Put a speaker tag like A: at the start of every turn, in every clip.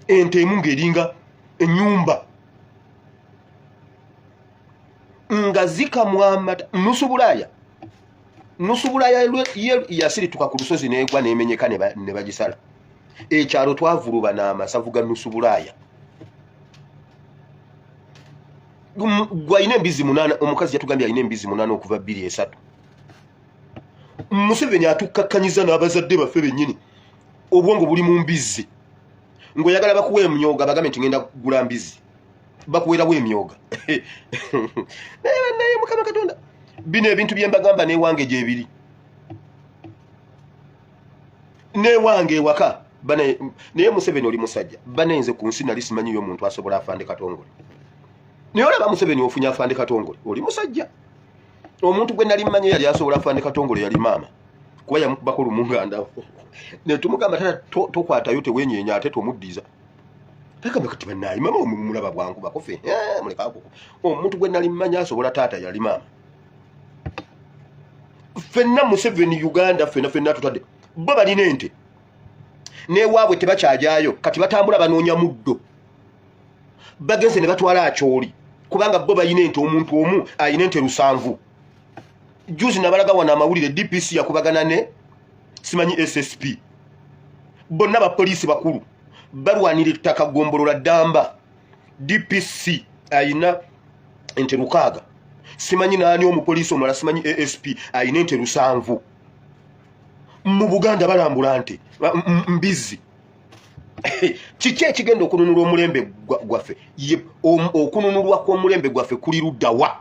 A: ente emu ng'eringa ennyumba nga zikamwa amata. Nusu Bulaaya yasirituka ku lusozi n'egwa n'emenyeka ne bagisala. Ekyalo twavuluba n'amasavu ga Nusu Bulaaya. Gwalina embizi 8, omukazi yatugambye alina embizi 8 okuva 2-3. Museveni atukakkanyiza n'abazadde baffe bennyini obwongo buli mu mbizi. Ng'oyagala bakuwa emyoga bagambe nti ngenda kugula mbizi, bakuweerawo emyoga. Naye Mukama Katonda, bino ebintu bye mbagamba n'ewange gyebiri, n'ewange ewaka. Naye Museveni oli musajja, banenze ku nsi nali simanyiyo omuntu asobola afande Katongole. Naye olaba Museveni ofunya afande Katongole, oli musajja. Omuntu gwe nali mmanyi yali asobola afande Katongole yali maama, kuba yamukubako lumunganda. Ne tumugamba tata tokwatayo tewenyeenya ate tomuddiza. Takaba kati banayi mama omulaba bwangu bakofe. Muleka ako. Omuntu gwe nali mmanyi asobola taata yali maama. Fenna Museveni Uganda fenna tutadde. Bo balina ente. Ne waabwe tebakyajayo kati batambula banoonya muddo. Bagenze ne batwala akyoli. Kubanga bo balina ente, omuntu omu ayina ente 7. Juzi nabalaga wana amawulire DPC yakubagana ne simanyi SSP. Bonna ba poliisi bakulu balwanira ettaka Gombolola Ddamba. DPC ayina ente 6. Simanyi nani omupoliisi omulala simanyi ASP ayina ente 7. Mu Buganda balambula nte mbizi. Kiki ekigenda okununula omulembe gwaffe? Okununulwa kw'omulembe gwaffe kuli luddawa?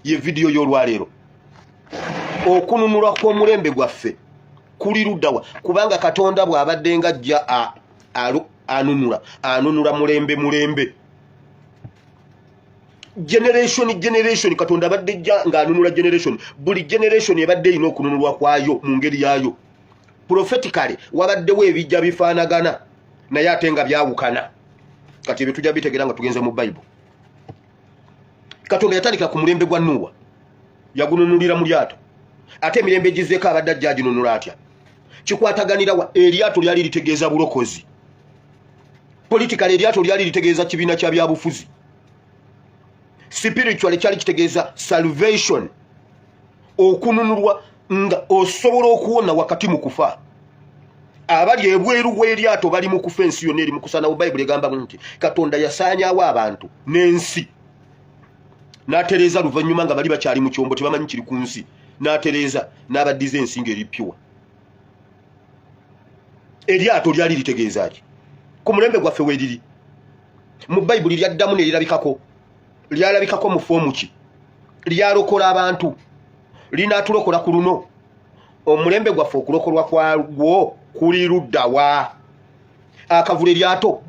A: Ye video y'olwaleero. Okununulwa kw'omulembe gwaffe kuli luddawa? Kubanga Katonda bw'abadde ng'ajja anunula mulembe. Generation Katonda abadde jja ng'anunula generation. Buli generation ebadde erina okununulwa kwayo mu ngeri yaayo. Prophetically wabaddewo ebijja bifaanagana naye ate nga byawukana. Kati ebyo tujja bitegeera nga tugenze mu Bible. Katonda yatandika ku mulembe gwa Nuwa, yagununulira mu lyato. Ate emirembe egizeeko abadde ajja aginunula atya? Kikwataganira wa? Eryato lyali litegeeza bulokozi. Politically eryato lyali litegeeza kibiina kya byabufuzi. Spiritually kyali kitegeeza salvation. Okununulwa nga osobola okuwona wakati mu kufa. Abali ebweru w'eryato bali mu kufa ensi yonna eri mu kusana. Bible egamba nti Katonda yasaanyaawo abantu n'ensi. N'atereeza luvannyuma nga bali bakyali mu kyombo tebamanyi kiri ku nsi. N'atereeza n'abaddiza ensinga eripyuwa. Eryato lyali litegeeza ki? Ku mulembe gwaffe weeriri. Mu Bible lyaddamu ne lirabikako. Lyalabikako mu foomu ki? Lyalokola abantu. Linaatulokola ku luno. Omulembe gwaffe okulokolwa kwagwo kuli luddawa? Akavula eryato.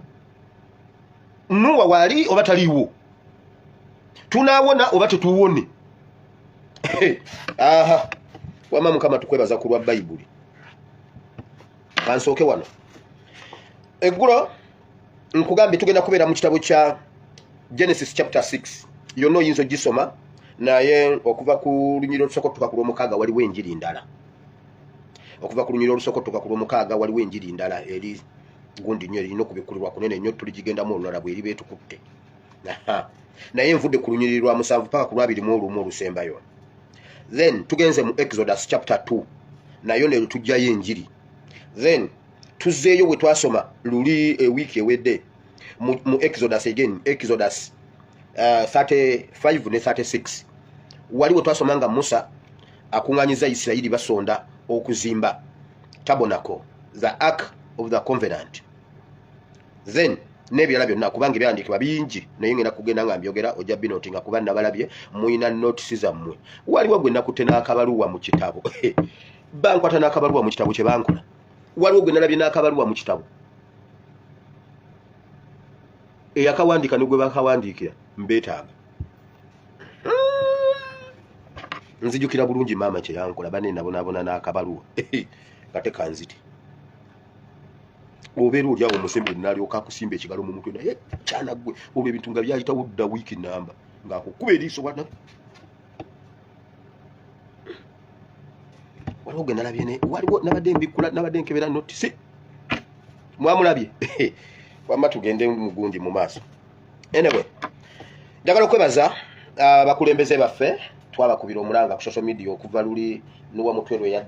A: Nuwa wali oba taliiwo? Tunaawona oba tetuwone? Aha. Wama Mukama tukwebaza ku lwa Bible. Kansooke wano. Eggulo nkugambye tugenda kubeera mu kitabo kya Genesis chapter 6. Yonna oyinza ogisoma naye okuva ku lunyiriro olusokotuka ku lw'omukaaga waliwo enjiri ndala. Okuva ku lunyiriro olusokotuka ku lw'omukaaga waliwo enjiri ndala eri gundi nnyo erina okubikulirwa kunene nnyo tuligigendamu olulala bwe eriba etukutte. Naye nvudde ku lunyiriri lwa 7 paka ku 21 olusembayo. Then tugenze mu Exodus chapter 2 nayo ne tujjayo enjiri. Then tuzzeeyo bwe twasoma luli ewiki ewedde mu Exodus again, Exodus 35 ne 36. Waliwo twasoma nga Musa akunganyiza Isirayiri basonda okuzimba tabernacle, the ark of the covenant. Then nebirala byonna kubanga ebyandikibwa bingi naye ngenda kugenda nga mbyogera ojja binoti nga kuba nabalabye muyina notisi zammwe. Waliwo gwe nakutte n'akabaluwa mu kitabo. Bankwata n'akabaluwa mu kitabo kye bankola. Waliwo gwe nalabye n'akabaluwa mu kitabo. Eyakawandika ne gwe bakawandiikira mbeetaaga. Nzijukira bulungi maama kye yankola bane nabonaabona n'akabaluwa. Kate kanziti. Obeera olyawo omusembe n'alyoka akusimba ekigalo mu mutwe naye kyana ggwe olwo ebintu nga byayitawo dda wiiki namba ng'akukuba eriiso wana. Waliwo ge nalabye waliwo nabadde mbikula nabadde nkebera notisi. mwamulabye wamma tugende mugundi mu maaso. Anyway, njagala okwebaza abakulembeze baffe twabakubira omulanga ku social media okuva luli nuwa mutwe lwe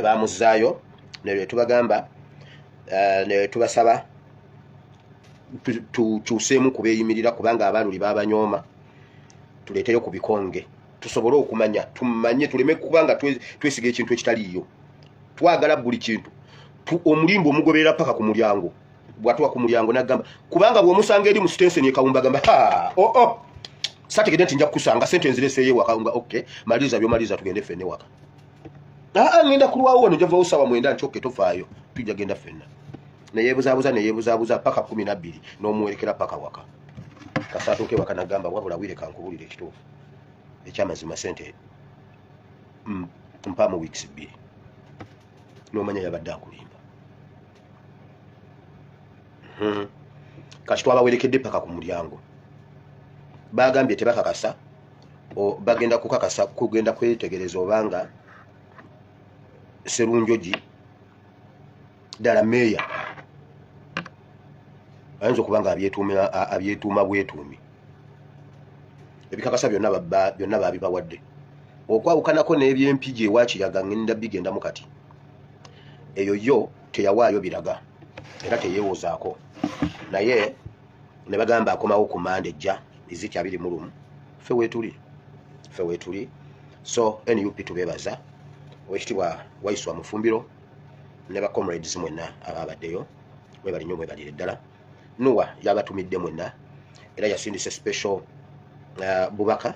A: bamuzaayo ne tubagamba ne tubasaba tukyuseemu kubeeyimirira kubanga abaluli babanyooma tuleeteyo ku bikonge tusobole okumanya tumanye tuleme kubanga twesiga ekintu ekitaliiyo twagala buli kintu omulimbo omugoberera paka ku mulyango bwatuwa ku mulyango nagamba kubanga bw'omusanga eri mu sitensi ekawumba gamba sategede nti nja kukusanga sente nzireseeyo waka nga okay maliza byomaliza tugende ffenne waka ngenda kulwawo wano java usawa mwenda nchoke tofaayo tujja genda ffenna neyeebuzaabuza paka 12 n'omuwerekera paka waka kasatuuke waka nagamba wabula wire kankubulire ekituufu ekyamazima sente mpa mu weeks 2 n'omanya yabadde akulimba kati twabawerekedde paka ku mulyango bagambye tebakakasa bagenda kukakasa kugenda kwetegereza obanga Serunjoji ddala meeya ayinza okubanga abyetuuma bwetuumi ebikakasa byonna baabibawadde okwawukanako n'ebyempigi ewakiyaga ngenda bigenda mu kati eyo yo teyawaayo biraga era teyeewozaako naye ne bagamba akomawo ku mande ejja iziki 21 ffe weetuli so NUP tubeebaza Owekitibwa Waiswa Mufumbiro ne ba comrades mwenna ababaddeyo mwebali nnyo mwebalire ddala Nuwa yabatumidde mwenna era yasindise special bubaka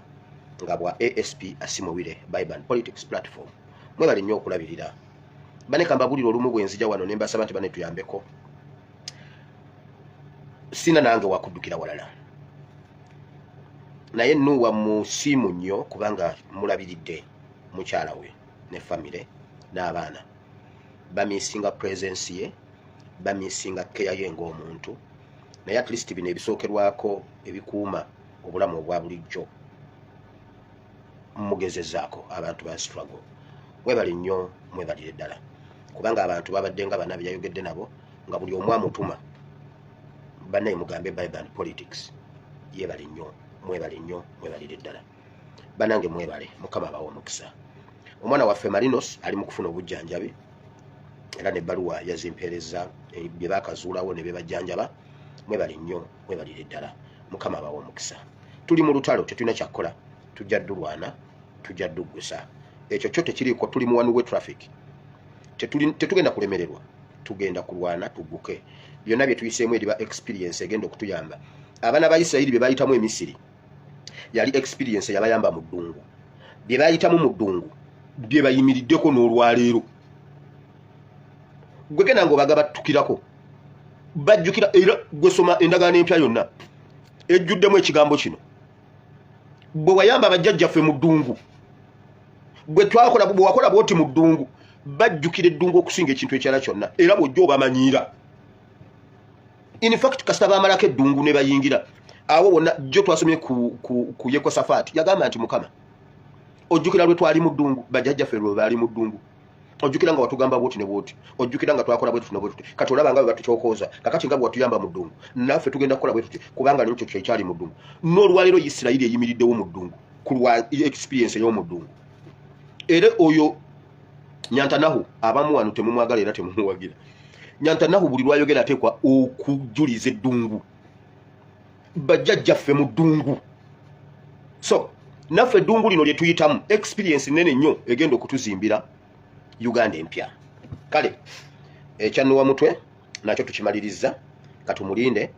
A: nga bwa ASP Asimowire Biban Politics Platform mwebali nnyo okulabirira bane kambabulira olumu bwenzija wano ne mbasaba nti bane tuyambeko sina nange wakuddukira walala naye Nuwa musiimu nnyo kubanga mulabiridde mukyala we ne family n'abaana bamisinga presence ye bamisinga care ye ng'omuntu naye at least bino ebisookerwako ebikuuma obulamu obwa bulijjo mugezezaako abantu ba struggle mwebali nnyo mwebalire ddala kubanga abantu babadde nga bana byayogedde nabo nga buli omu amutuma bannaye mugambe Biban Politics yebali nnyo mwebalire ddala banange mwebale mukama abawa omukisa omwana waffe Marinos ali mu kufuna obujjanjabi era n'ebbaluwa yazimpeereza bye baakazuulawo ne bebajjanjaba mwebali nnyo mwebalire ddala mukama abawa omukisa tuli mu lutalo tetulina kyakkola tujja ddulwana tujja dduggusa ekyo kyo tekiriiko tuli mu one way traffic tetugenda kulemererwa tugenda kulwana tugguke byonna bye tuyiseemu eriba experience egenda okutuyamba abaana ba Isirayiri bye bayitamu emisiri yali experience yabayamba mu ddungu bye bayitamu mu ddungu bye bayimiriddeko n'olwaleero gwe genda ng'obagaba tukirako bajjukira era gwesoma endagaano empya yonna ejjuddemu ekigambo kino bwe wayamba abajjajjaffe mu ddungu bwe wakola bwoti mu ddungu bajjukira eddungu okusinga ekintu ekyala kyonna era bw'ojja obamanyiira in fact kasita baamalako eddungu ne bayingira awo wonna jjo twasomye ku Yekosafaati yagamba nti Mukama ojjukira lwe twali mu ddungu bajjajjaffe lwe baali mu ddungu ojjukira nga watugamba bwoti ne bwoti ojjukira nga twakola bwetuti ne bwetuti kati olaba nga bwe batukyokooza kakati nga bwe watuyamba mu ddungu naffe tugenda kukola bwetuti kubanga nikyo kyekyali mu ddungu n'olwaleero Isirayiri eyimiriddewo mu ddungu ku lwa experience ey'omu ddungu era oyo Nyantanahu abamu wano temumwagala era temumuwagira Nyantanahu buli lwayogera ateekwa okujuliza eddungu bajjajjaffe mu ddungu so naffe eddungu lino lye tuyitamu experience nene nnyo egenda okutuzimbira Uganda empya kale ekyannuwa mutwe nakyo tukimaliriza katumulinde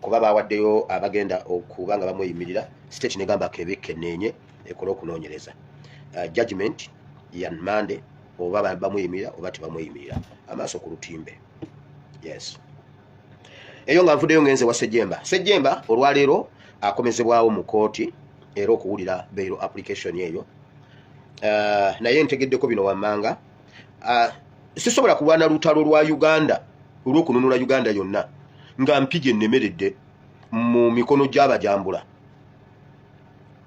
A: kuba bawaddeyo abagenda okuba nga bamweyimirira state negamba kebekkeneenye ekola okunoonyereza judgment ya Monday oba bamweyimirira oba tebamweyimirira amaaso ku lutimbe yes eyo nga nvuddeyo ngenze wa Sejjemba olwaleero akomezebwawo mu kooti era okuwulira bail application eyo naye ntegeddeko bino wammanga sisobola kulwana lutalo lwa Uganda olw'okununula Uganda yonna nga mpige ennemeredde mu mikono gy'abajambula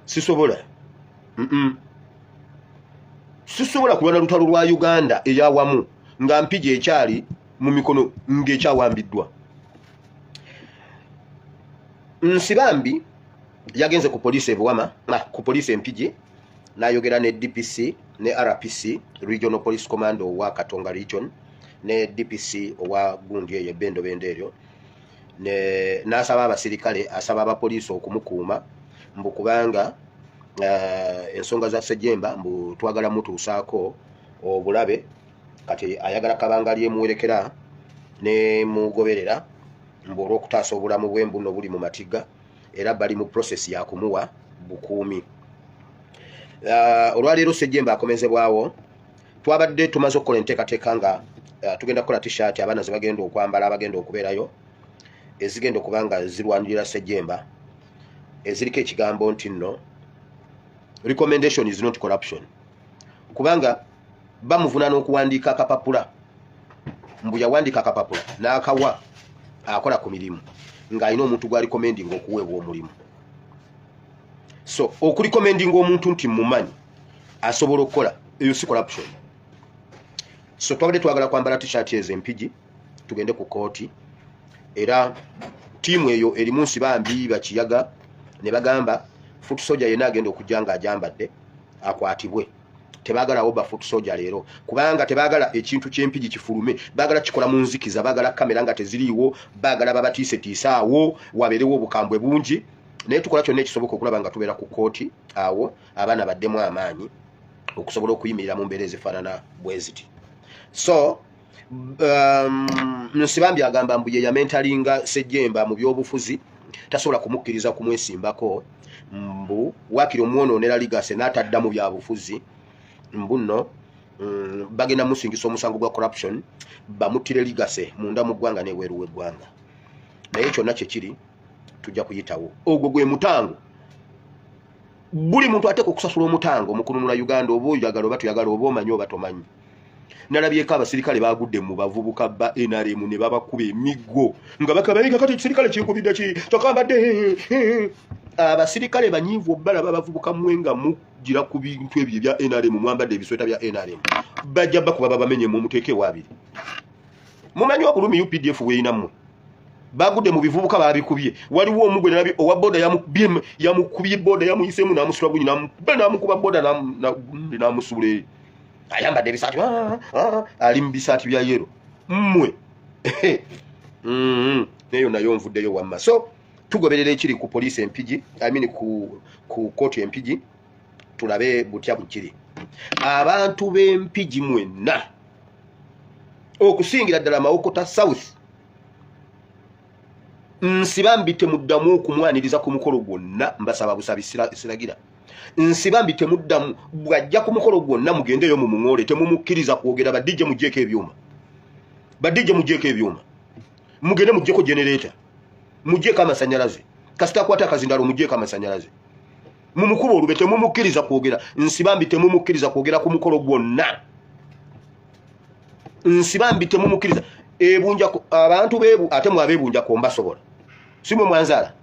A: sisobola sisobola kulwana lutalo lwa Uganda eyawamu nga mpige ekyali mu mikono ng'ekyawambiddwa. Nsibambi yagenze ku poliisi e Buwama, ku poliisi e Mpigi, n'ayogera ne DPC ne RPC Regional Police Command owa Katonga Region ne DPC owa Gundi eyo Bendo Benderyo, n'asaba abasirikale, asaba abapoliisi okumukuuma mbu kubanga ensonga za Ssejjemba mbu twagala mutuusaako obulabe, kati ayagala kabanga lyemuwerekera ne mugoberera mbu olw'okutaasa obulamu bw'embuno buli mu matiga, era bali mu process ya kumuwa bukuumi. Olwaleero Ssejjemba akomezebwawo, twabadde tumaze okukola enteekateeka nga tugenda kukola t-shirt abaana ze bagenda okwambala abagenda okubeerayo, ezigenda okuba nga zirwanirira Ssejjemba, eziriko ekigambo nti nno recommendation is not corruption, kubanga bamuvunaana okuwandiika akapapula, mbu yawandiika akapapula n'akawa akola ku mirimu ng'alina omuntu gw'alikomendinga okuweebwa omulimu. So okulikomendinga omuntu nti mumanyi asobola okukola, eyo si corruption. So twabadde twagala kwambala t-shirt ezo Empigi tugende ku kooti, era tiimu eyo erimu Nsibambi Bakiyaga ne bagamba foot soldier yenna agenda okujja ng'ajambadde akwatibwe. Tebaagalawo ba foot soldier leero kubanga tebaagala ekintu ky'Empigi kifulume, baagala kikola mu nzikiza, baagala kamera nga teziriiwo, baagala babatiisetiise awo wabeerewo obukambwe bungi. Naye tukola kyonna ekisoboka okulaba nga tubeera ku kooti awo abaana baddemu amaanyi okusobola okuyimirira mu mbeera ezifaanana bwe ziti. So Nsibambi agamba mbu ye yamentalinga Ssejjemba mu byobufuzi, tasobola kumukkiriza kumwesimbako, mbu waakiri omwonoonera Ligase n'atadda mu byabufuzi, mbu nno bagenda musingisa omusango gwa corruption, bamuttire Ligase munda mu ggwanga n'ebweru w'eggwanga. Naye kyonna kye kiri tujja kuyitawo. Ogwo gwe mutango. Buli muntu ateeka okusasula omutango mu kununula Uganda, oba oyagala oba tuyagala, oba omanyi oba tomanyi. Nalabyeko abasirikale baagudde mu bavubuka ba NRM ne babakuba emiggo nga bakabayinga kati ekisirikale kikubidde ki tokambadde. Abasirikale banyiivu obbalaba bavubuka mwenga mugira ku bintu ebyo ebya NRM, mwambadde ebisweta bya NRM, bajja bakuba babamenye mu muteeke waabiri. Mumanyi obulumi UPDF weeyinammwe bagudde mu bivubuka babikubye. Waliwo omugwe nabi owa boda yamukubye boda yamuyiseemu n'amusula bunyi n'amukuba boda n'amusula. Ayambadde ebisaati ali mu bisaati bya yero mmwe. Neyo nayo nvuddeyo wamma. So tugoberera ekiri ku poliisi Empigi, ku kooti Empigi, tulabe butya bukiri. Abantu b'Empigi mwenna okusingira ddala Mawokota South, Nsibambi temuddamu okumwaniriza ku mukolo gwonna, mbasaba busabi siragira. Nsibambi temuddamu, bwajja ku mukolo gwonna mugendeyo mu muŋoole, temumukkiriza kwogera. Badijje mugjeeko ebyuma, badijje mugjeeko ebyuma, mugende mugjeeko generator, mugjeeko amasanyalaze, kasita akwata akazindalo mugjeeko amasanyalaze, mumukuba olube. Temumukkiriza kwogera. Nsibambi temumukkiriza kwogera ku mukolo gwonna. Nsibambi temumukkiriza. Ebunjako abantu bebu ate mwabebunjako mbasobola, simwe mwanzala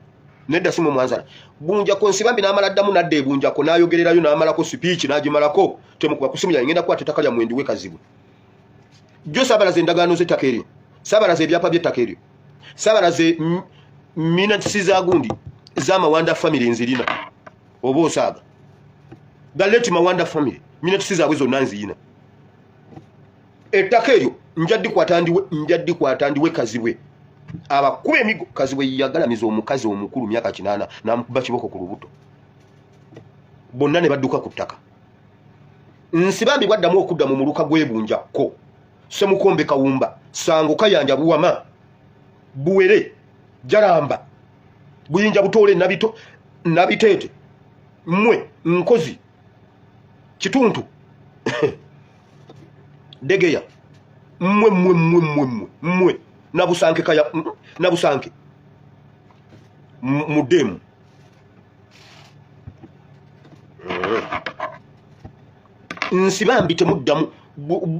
A: nedda, simwe mwanzala. Bunjako Nsibambi n'amala ddamu nadda ebunjako n'ayogererayo n'amalako speech n'agimalako, temukuba kusimu yange ngenda kwata ettaka lya mwendi wekazibwe. Jjo Saabalaze endagaano z'ettaka eryo, Saabalaze ebyapa by'ettaka eryo, Saabalaze minatisi za Gundi z'Amawanda family nzirina, oba osaaga galeti Mawanda family minatisi zaabwe zonna nzirina. Ettaka eryo njaddi ndiwe Kazibwe abakuba emigo. Kazibwe yagalamiza omukazi omukulu myaka 8 n'amukuba kiboko ku lubuto, bonna ne badduka ku ttaka. Nsibambi bwaddamu okudda mu muluka gw'ebunjako, Semukombe Kawumba, Sango Kayanja, Buwama, Buwere, Jalamba, Buyinja Butole, Nabiteete, mmwe Nkozi, Kituntu, Degeya, mmwe Nabusanke Kaya, Nabusanke Mudemu. Nsibambi temuddamu,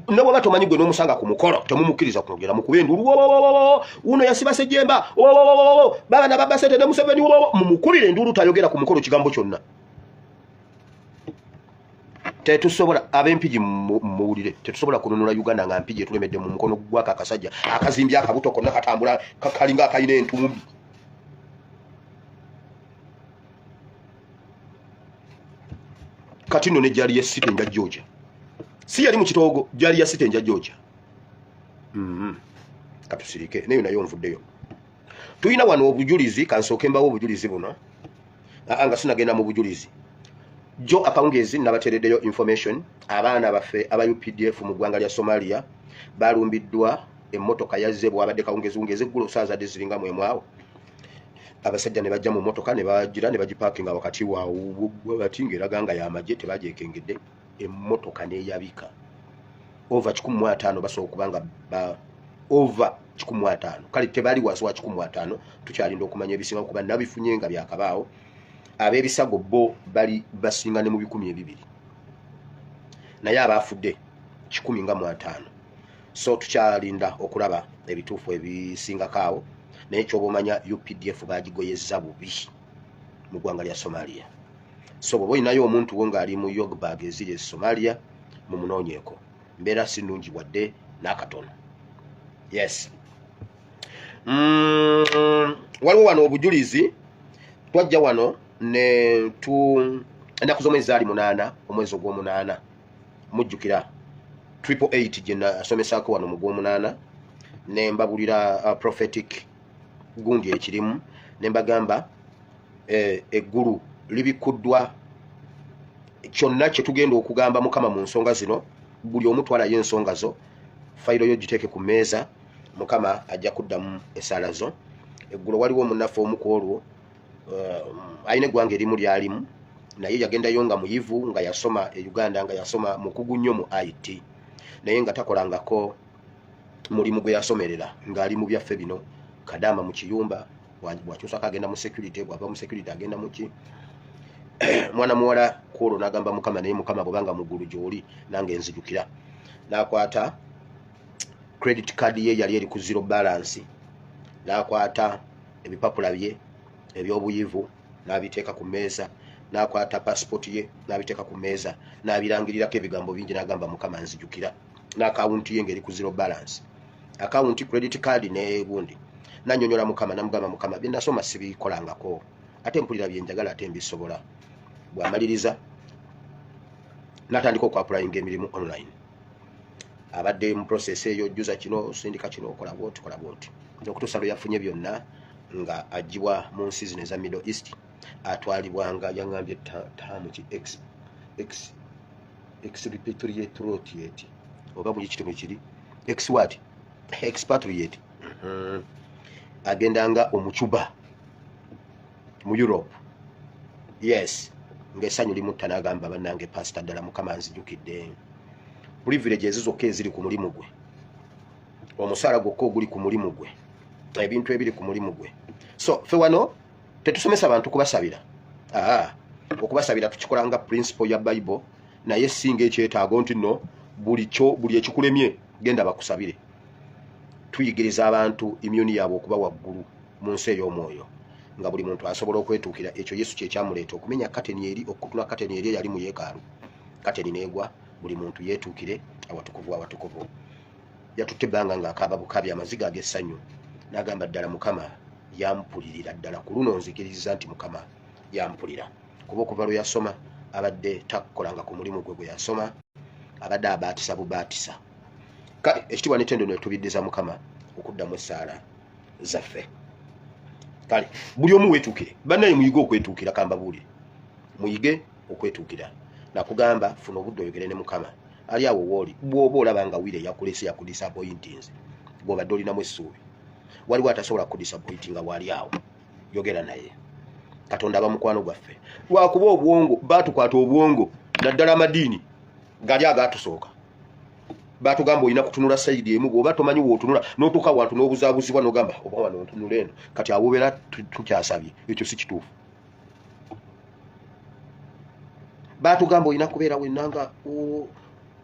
A: nabo batomanyi gwe n'omusanga ku mukolo temumukkiriza kwogera mu kubendu. Uno yasiba Ssejjemba, baba na baba Sete ne Museveni, mumukubire endulu tayogera ku mukolo kigambo kyonna. tetusobola abempiji muwulire tetusobola kununula Uganda nga mpiji tulemedde mu mukono gwaka akasajja akazimbya akabuto konna katambula kalinga akayina entumbi. Kati nno ne jali ya site nja Georgia si yali mu kitoogo jali ya site nja Georgia katusirike nayo nayo nvuddeyo tuyina wano obujulizi kansooke mbawo obujulizi buno anga sinagenda mu bujulizi jo akawungezi nabatereddeyo information abaana baffe aba UPDF mu ggwanga lya Somalia balumbiddwa emmotoka yazzebwa abadde kawungezi ungeze ggulo saaza ziringa mwemwawo abasajja ne bajja mu mmotoka ne bagira ne bagiparkinga wakati waawo bati ngeraga nga y'amagye tebagyeekengedde emmotoka n'eyabika over 15 basobola kubanga over 15 kale tebali wansi wa 15 tukyalinda okumanya ebisinga okuba nabifunye nga byakabaawo ab'ebisago bo bali basinga ne mu 200 naye abafudde 15 so tukyalinda okulaba ebituufu ebisingakaawo naye kyobomanya UPDF bagigoyezza bubi mu ggwanga lya Somalia so bwe oyinayo omuntu wo ng'ali mu Yogburg eziri e Somalia mu munoonyeeko mbeera si nnungi wadde n'akatono. Yes. Waliwo wano obujulizi twajja wano ne ennaku z'omwezi zaali 8 omwezi ogw'omunaana mujjukira 888 gye nasomesaako wano mu gw'omunaana ne mbabulira prophetic gundi ekirimu ne mbagamba eggulu libikuddwa kyonna kye tugenda okugamba Mukama mu nsonga zino buli omu twalayo ensonga zo fayiro yo giteeke ku mmeeza Mukama ajja kuddamu essaala zo. Eggulu waliwo omunnaffe omu ku olwo alina eggwanga erimu lyalimu naye yagendayo nga muyivu nga yasoma e Uganda nga yasoma mukugu nnyo mu IT naye nga takolangako mulimu gwe yasomerera ng'ali mu byaffe bino kadama mu kiyumba bwakyusako agenda mu security bwava mu security agenda mu ki mwana muwala kwolwo n'agamba Mukama naye Mukama bwebanga mu ggulu gy'oli nange nzijukira n'akwata credit card ye yali eri ku zero balance n'akwata ebipapula bye ebyobuyivu n'abiteeka ku mmeeza n'akwata passport ye n'abiteeka ku mmeeza n'abirangirirako ebigambo bingi n'agamba Mukama nzijukira n'akawunti ye ng'eri ku zero balance akawunti credit card n'egundi n'annyonnyola Mukama n'amugamba Mukama bye nasoma sibikolangako ate mpulira bye njagala ate mbisobola. Bw'amaliriza n'atandika okwapulayinga emirimu online abadde mu process eyo jjuza kino sindika kino okola bwoti okutuusa lwe yafunye byonna nga agibwa mu nsi zino eza Middle East atwalibwanga yangambye taamu ki expatriate oba buli kitemu kiri expatriate agendanga omucuba mu Europe. Yes, ng'essanyu limutta n'agamba bannange pastor ddala Mukama nzijukidde privilege ezo zokka eziri ku mulimu gwe omusaala gwokka oguli ku mulimu gwe ebintu ebiri ku mulimu gwe so ffe wano tetusomesa abantu kubasabira okubasabira tukikolanga principle ya Bible naye singa ekyetaago nti no buli ekikulemye genda bakusabire tuyigiriza abantu imyuni yaabwe okuba waggulu mu nsi ey'omwoyo nga buli muntu asobola okwetuukira ekyo Yesu kye kyamuleeta okumenya kateni eri okutula kateni eri yali mu yeekaalu kateni neegwa buli muntu yeetuukire awatukuvu yatutte ebbanga ng'akaaba bukabi amaziga ag'essanyu n'agamba ddala Mukama yampulirira ddala ku luno nzikiriza nti Mukama yampulira kuba okuva lwe yasoma abadde takolanga ku mulimu gwe yasoma abadde abaatisa bubaatisa kale ekitiibwa n'ettendo ne tubiddiza Mukama okuddamu essaala zaffe. Kale buli omu weetuukire bannaye muyige okwetuukira kambabuulire muyige okwetuukira nakugamba funa obudde oyogere ne Mukama ali awo wooli bw'oba olaba nga wire yakulese yakudisappointinze bw'obadde olinamu essuubi waliwo atasobola kudisappointinga waali awo yogera naye Katonda aba mukwano gwaffe lwakuba obwongo baatukwata obwongo naddala amadiini gali agaatusooka batugamba olina kutunula sayidi emu bw'oba tomanyi wootunula n'otuuka wantu n'obuzaabuzibwa n'ogamba oba wano ntunula eno kati abobeera tukyasabye ekyo si kituufu. Batugamba olina kubeera wennanga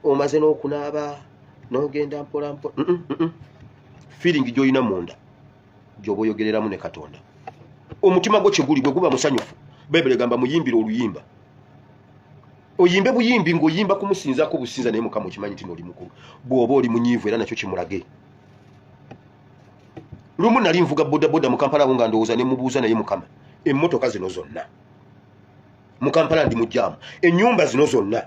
A: omaze n'okunaaba n'ogenda mpola feeling gy'olina munda gy'oba oyogereramu ne Katonda omutima gwo kye guli bwe guba musanyufu Bayibuli egamba muyimbire oluyimba oyimbe buyimbi ng'oyimba kumusinzaako businza naye Mukama okimanyi nti n'oli mukulu bw'oba oli munyiivu era nakyo kimulage. Lumu nali nvuga bodaboda mu Kampala abo nga ndowooza ne mubuuza naye Mukama emmotoka zino zonna mu Kampala ndi mu jjaamu ennyumba zino zonna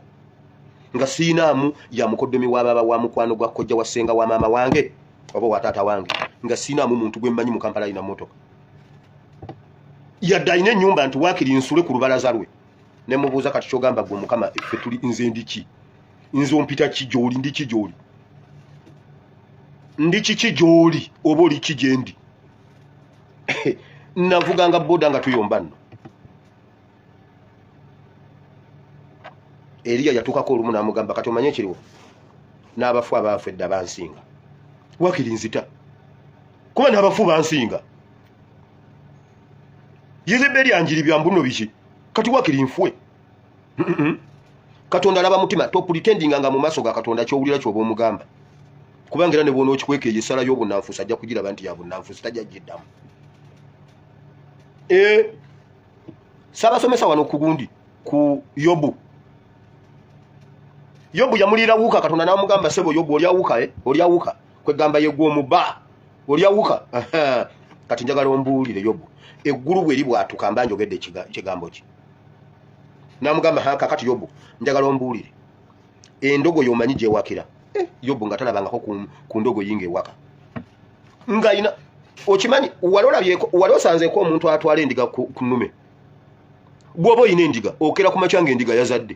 A: nga siinaamu ya mukoddomi wa baba wa mukwano gwa kojja wa ssenga wa maama wange oba wa taata wange nga siinaamu muntu gwe mmanyi mu Kampala alina mmotoka yadde alina ennyumba nti waakiri nsule ku lubalaza lwe ne mubuuza kati kyogamba gwe Mukama ffe tuli nze ndiki nze ompita ki gy'oli ndiki gy'oli ndi kiki gy'oli oba oli ki gye ndi navuganga boda nga tuyomba nno Eriya yatuukako olumu n'amugamba kati omanye ekiriwo n'abafu abaafu edda bansinga wakiri nzita kuba n'abafu bansinga Yezeberi anjiri byambuno biki kati wakiri nfwe Katonda alaba mutima to pretending nga mu maaso ga Katonda kyowulira ky'oba omugamba kubanga era ne bw'onookikweka okikweka ey'essala y'obunanfuusi ajja kugiraba nti ya bunnanfuusi tajja giddamu. Saabasomesa wano ku gundi ku Yobu yamulira wuuka Katonda n'amugamba sebo Yobu oli awuka kwegamba yeggwa omuba oli awuka kati njagala ombuulire Yobu eggulu bwe libwatuka mba njogedde ekigambo ki n'amugamba kakati Yobu njagala ombuulire endogo y'omanyi gyewakira Yobu nga talabangako ku ndogo yinga ewaka ngayina okimanyi wali osanzeeko omuntu atwala endiga ku nnume bw'oba oyina endiga okera ku makya ng'endiga yazadde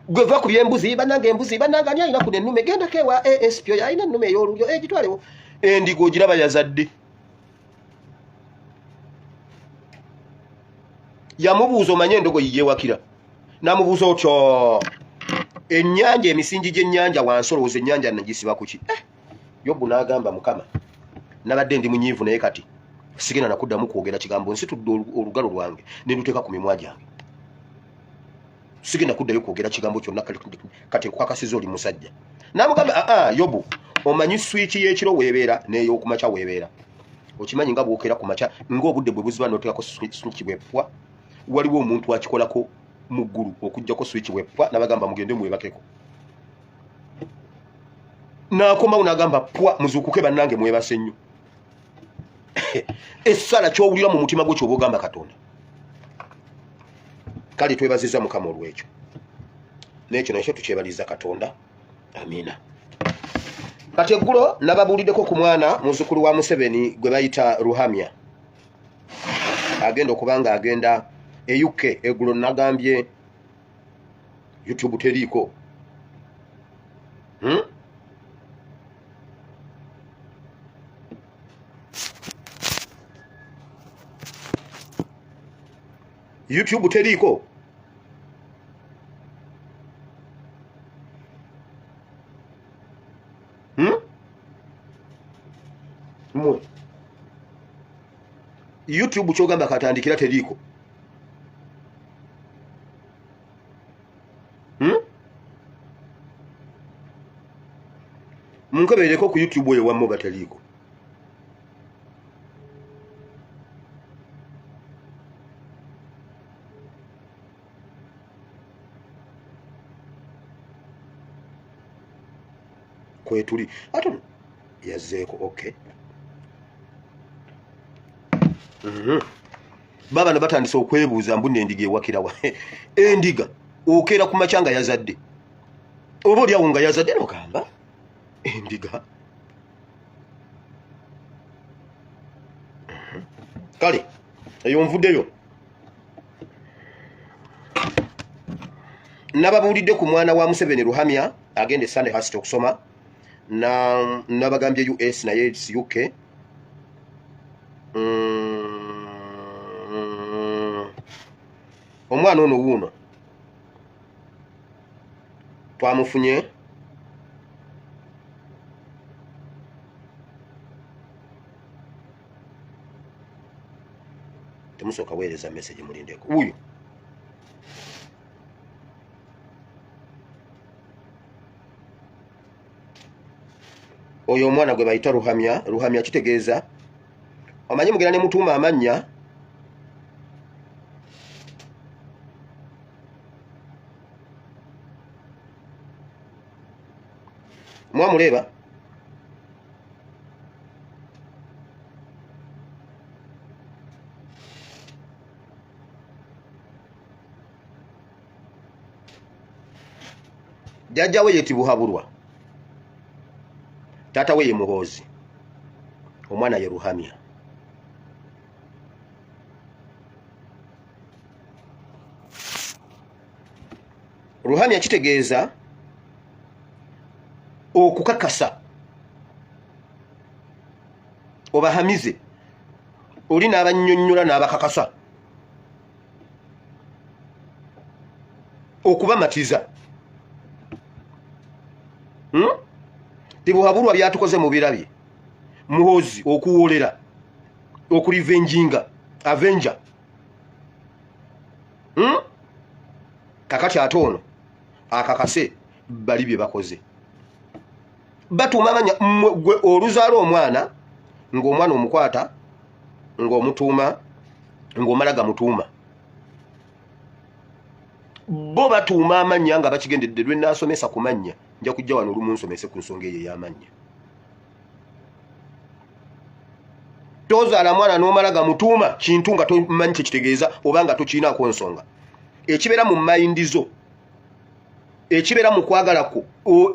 A: gwe va ku by'embuzi bannanga ani alina ku nennume gendako ewa ASP oyo alina ennume ey'olulyo gitwalewo endiga ogiraba yazadde yamubuuza omanye endogo yiyewakira n'amubuuza otyo ennyanja emisingi gy'ennyanja wansolooza ennyanja nagisiba kuki Yobu n'agamba Mukama nabadde ndi munyiivu naye kati sigenda nakuddamu kwogera kigambo nsitudde olugalo lwange ne nduteeka ku mimwa gyange sigenda kuddayo kwogera kigambo kyonna kati nkukakasiza oli musajja n'amugamba Yobu omanyi swiki y'ekiro weebeera n'ey'okumakya weebeera okimanyi nga bwokera ku makya ng'obudde bwe buziba n'oteekako swiki bwepwa waliwo omuntu akikolako mu ggulu okuggyako swiki bwepwa n'abagamba mugende mwebakeko n'akomawo n'agamba pwa muzuukuke bannange mwebase nnyo essala ky'owulira mu mutima gwe ky'oba ogamba Katonda kale twebaziza Mukama olw'ekyo n'ekyo nakyo tukyebaliza Katonda amiina. Kati eggulo nababuuliddeko ku mwana muzzukulu wa Museveni gwe bayita Ruhamya agenda okuba nga agenda e UK eggulo nagambye YouTube teriiko YouTube teriiko YouTube kyogamba katandikira teriiko munkebereko ku YouTube oyo wammo bataliiko kwetuli ate yazzeeko okay baba ne batandise okwebuuza mbu n'endiga ewakirawa endiga okera ku makyanga yazadde oba oliawo nga yazadde nogamba endiga kale eyo nvuddeyo nababuulidde ku mwana wa Museveni Ruhamya agenda Sunday House okusoma nabagambye US naye UK omwana ono wuuno twamufunye temusooka weereza message mulindeko wuuyo oyo omwana gwe bayita Ruhamya kitegeeza omanyi mugera ne mutuuma amannya mwamuleba jjajja we yeti Buhabulwa, taata we ye Muhoozi, omwana ye Ruhamya. Ruhamya kitegeeza okukakasa obahamize oli n'abannyonnyola n'abakakasa okubamatiza. Buhabulwa byatukoze mu birabye, Muhoozi okuwolera, okulivenjinga, avenger. Kakati ate ono akakase bali bye bakoze, batuma amanya gwe oluzaala omwana ng'omwana omukwata ng'omutuuma ng'omala gamutuuma, bo batuuma amanya nga bakigendedde lwe naasomesa ku mannya nja kujja wano olumu nsomese ku nsonga eyo ey'amannya. Tozaala mwana n'omala gamutuuma kintu nga tomanyi kyekitegeeza oba nga tokiinaako nsonga. Ekibeera mu mayindi zo, ekibeera mu kwagalako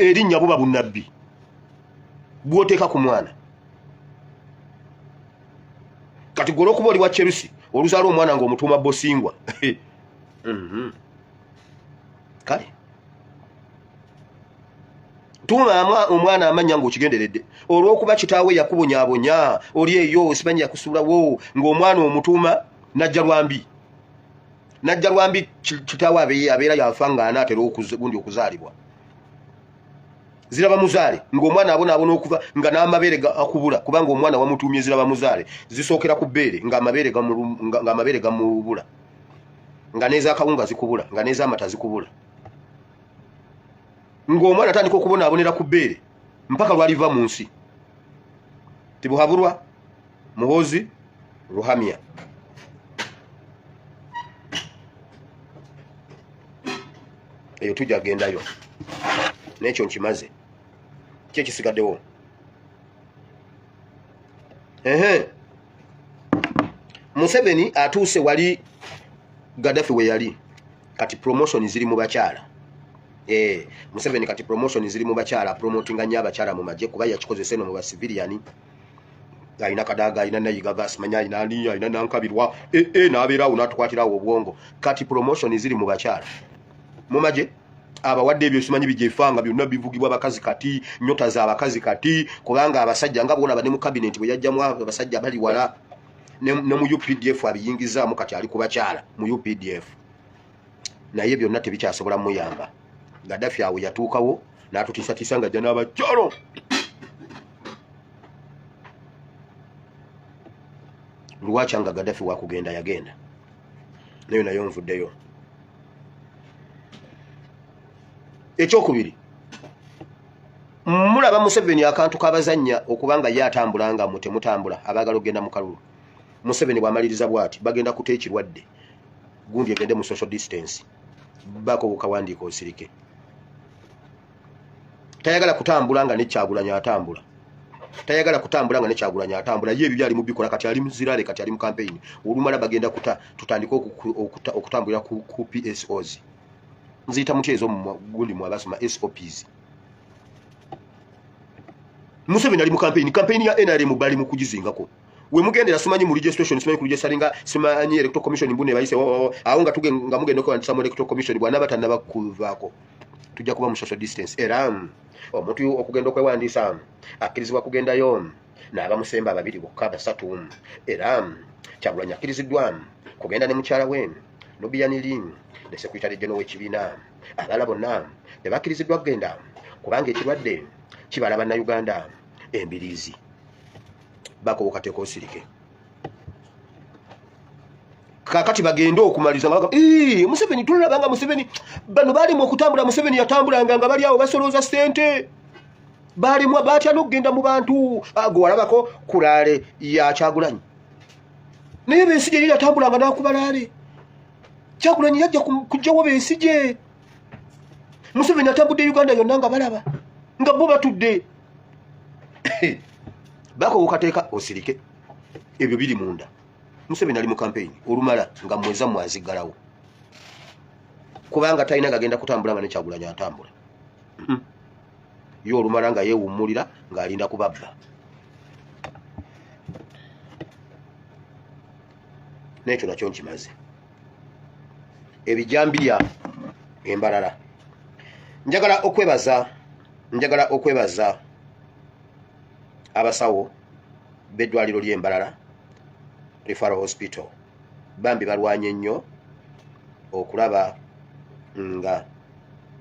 A: erinnya buba bunnabbi bw'oteeka ku mwana. Kati gwe olw'okuba oli wa Chelsea oluzaala omwana ng'omutuuma Bosingwa kale tuuma omwana amanya ng'okigenderedde, olw'okuba kitaawe yakubonyaabonya oli eyo simanyi yakusuulawo ng'omwana omutuuma Najja Lwambi. Najja Lwambi kitaawe abeera yafa ng'anaatera gundi okuzaalibwa, ziraba muzaale ng'omwana abonaabona okuva nga n'amabeere akubula, kubanga omwana wamutuumye ziraba muzaale zisookera ku bbeere ng'amabeere gamubula, nga n'ez'akawunga zikubula, nga n'ez'amata zikubula, ng'omwana atandika okubonaabonera ku bbeere mpaka lwaliva mu nsi. Buhabulwa, Muhoozi, Ruhamya. Eyo tujja gendayo n'ekyo nkimaze kye kisigaddewo. Museveni atuuse wali Gaddafi we yali, kati promotion ziri mu bakyala. Museveni kati promotion ziri mu bakyala, promotinga nnyo abakyala mu magye kuba yakikozesa eno mu basiviliani. Alina Kadaga, alina Nayigaga, simanya alina ani, alina Nankabirwa, n'abeerawo n'atukwatirawo obwongo. Kati promotion ziri mu bakyala mu magye. Abawadde ebyo simanyi bijefanga byonna bivugibwa abakazi kati, nyota za abakazi kati, kubanga abasajja nga boona bane mu cabinet bwe yajjamu abasajja bali wala ne mu UPDF abiyingizaamu kati ali ku bakyala mu UPDF. Naye byonna tebikyasobola muyamba. Gaddafi awo yatuukawo n'atutiisatiisa nga ajja n'abakyalo. Lwakyanga Gaddafi wakugenda yagenda, nayo nvuddeyo. Ekyokubiri, mulaba Museveni akantu kabazannya okubanga ye atambulanga mu temutambula abaagala okugenda mu kalulu. Museveni bw'amaliriza bw'ati bagenda kuta ekirwadde gundi egende mu social distance bako bukawandiika osirike. Tayagala kutambula nga ne Kyagulanyi atambula, tayagala kutambula nga ne Kyagulanyi atambula. Ye ebyo byali mu bikola, kati ali mu zirale, kati ali mu campaign. Olumala bagenda kuta tutandika okutambulira ku PSOs. Nziyita mutyezo gundi mu abasoma SOPs. Museveni ali mu campaign ya NRM bali mu kugizingako. We mugendera simanyi mu registration, simanyi ku registeringa, simanyi electoral commission mbune bayise awo nga tugenga mugende ko antisa mu electoral commission bwana batanda bakuvaako. Tujja kuba mu social distance. Era omuntu okugenda okwewandiisa akkirizibwa kugendayo n'abamusemba ababiri bokka basatu. Era Kyagulanyi akkiriziddwa kugenda ne mukyala we Lobiyaniri ne Secretary General w'ekibiina. Abalala bonna tebakkiriziddwa kugenda kubanga ekirwadde kibala bannayuganda embiriizi. Bako bukateeko osirike. Kakati bagenda okumaliza nga Museveni tulabanga Museveni bano bali mu okutambula. Museveni yatambulanga nga bali awo basolooza ssente, bali mu batya n'okugenda mu bantu. Ago walabako kulaale ya Kyagulanyi naye Besigye yali yatambulanga n'akubalaale. Kyagulanyi yajja kujjawo Besigye. Museveni atambudde Uganda yonna nga balaba. nga bo batudde bako ukateeka osirike ebyo biri munda. Museveni ali mu campaign olumala nga mweza mwazigalawo kubanga talina gagenda kutambula nga ne Kyagulanyi atambula. Yo olumala nga yeewummulira ng'alinda kubabba. Nekyo nakyo nkimaze. Ebijambiya embalala. Njagala okwebaza abasawo b'eddwaliro ly'Embalala Referral Hospital. Bambi balwanye nnyo okulaba nga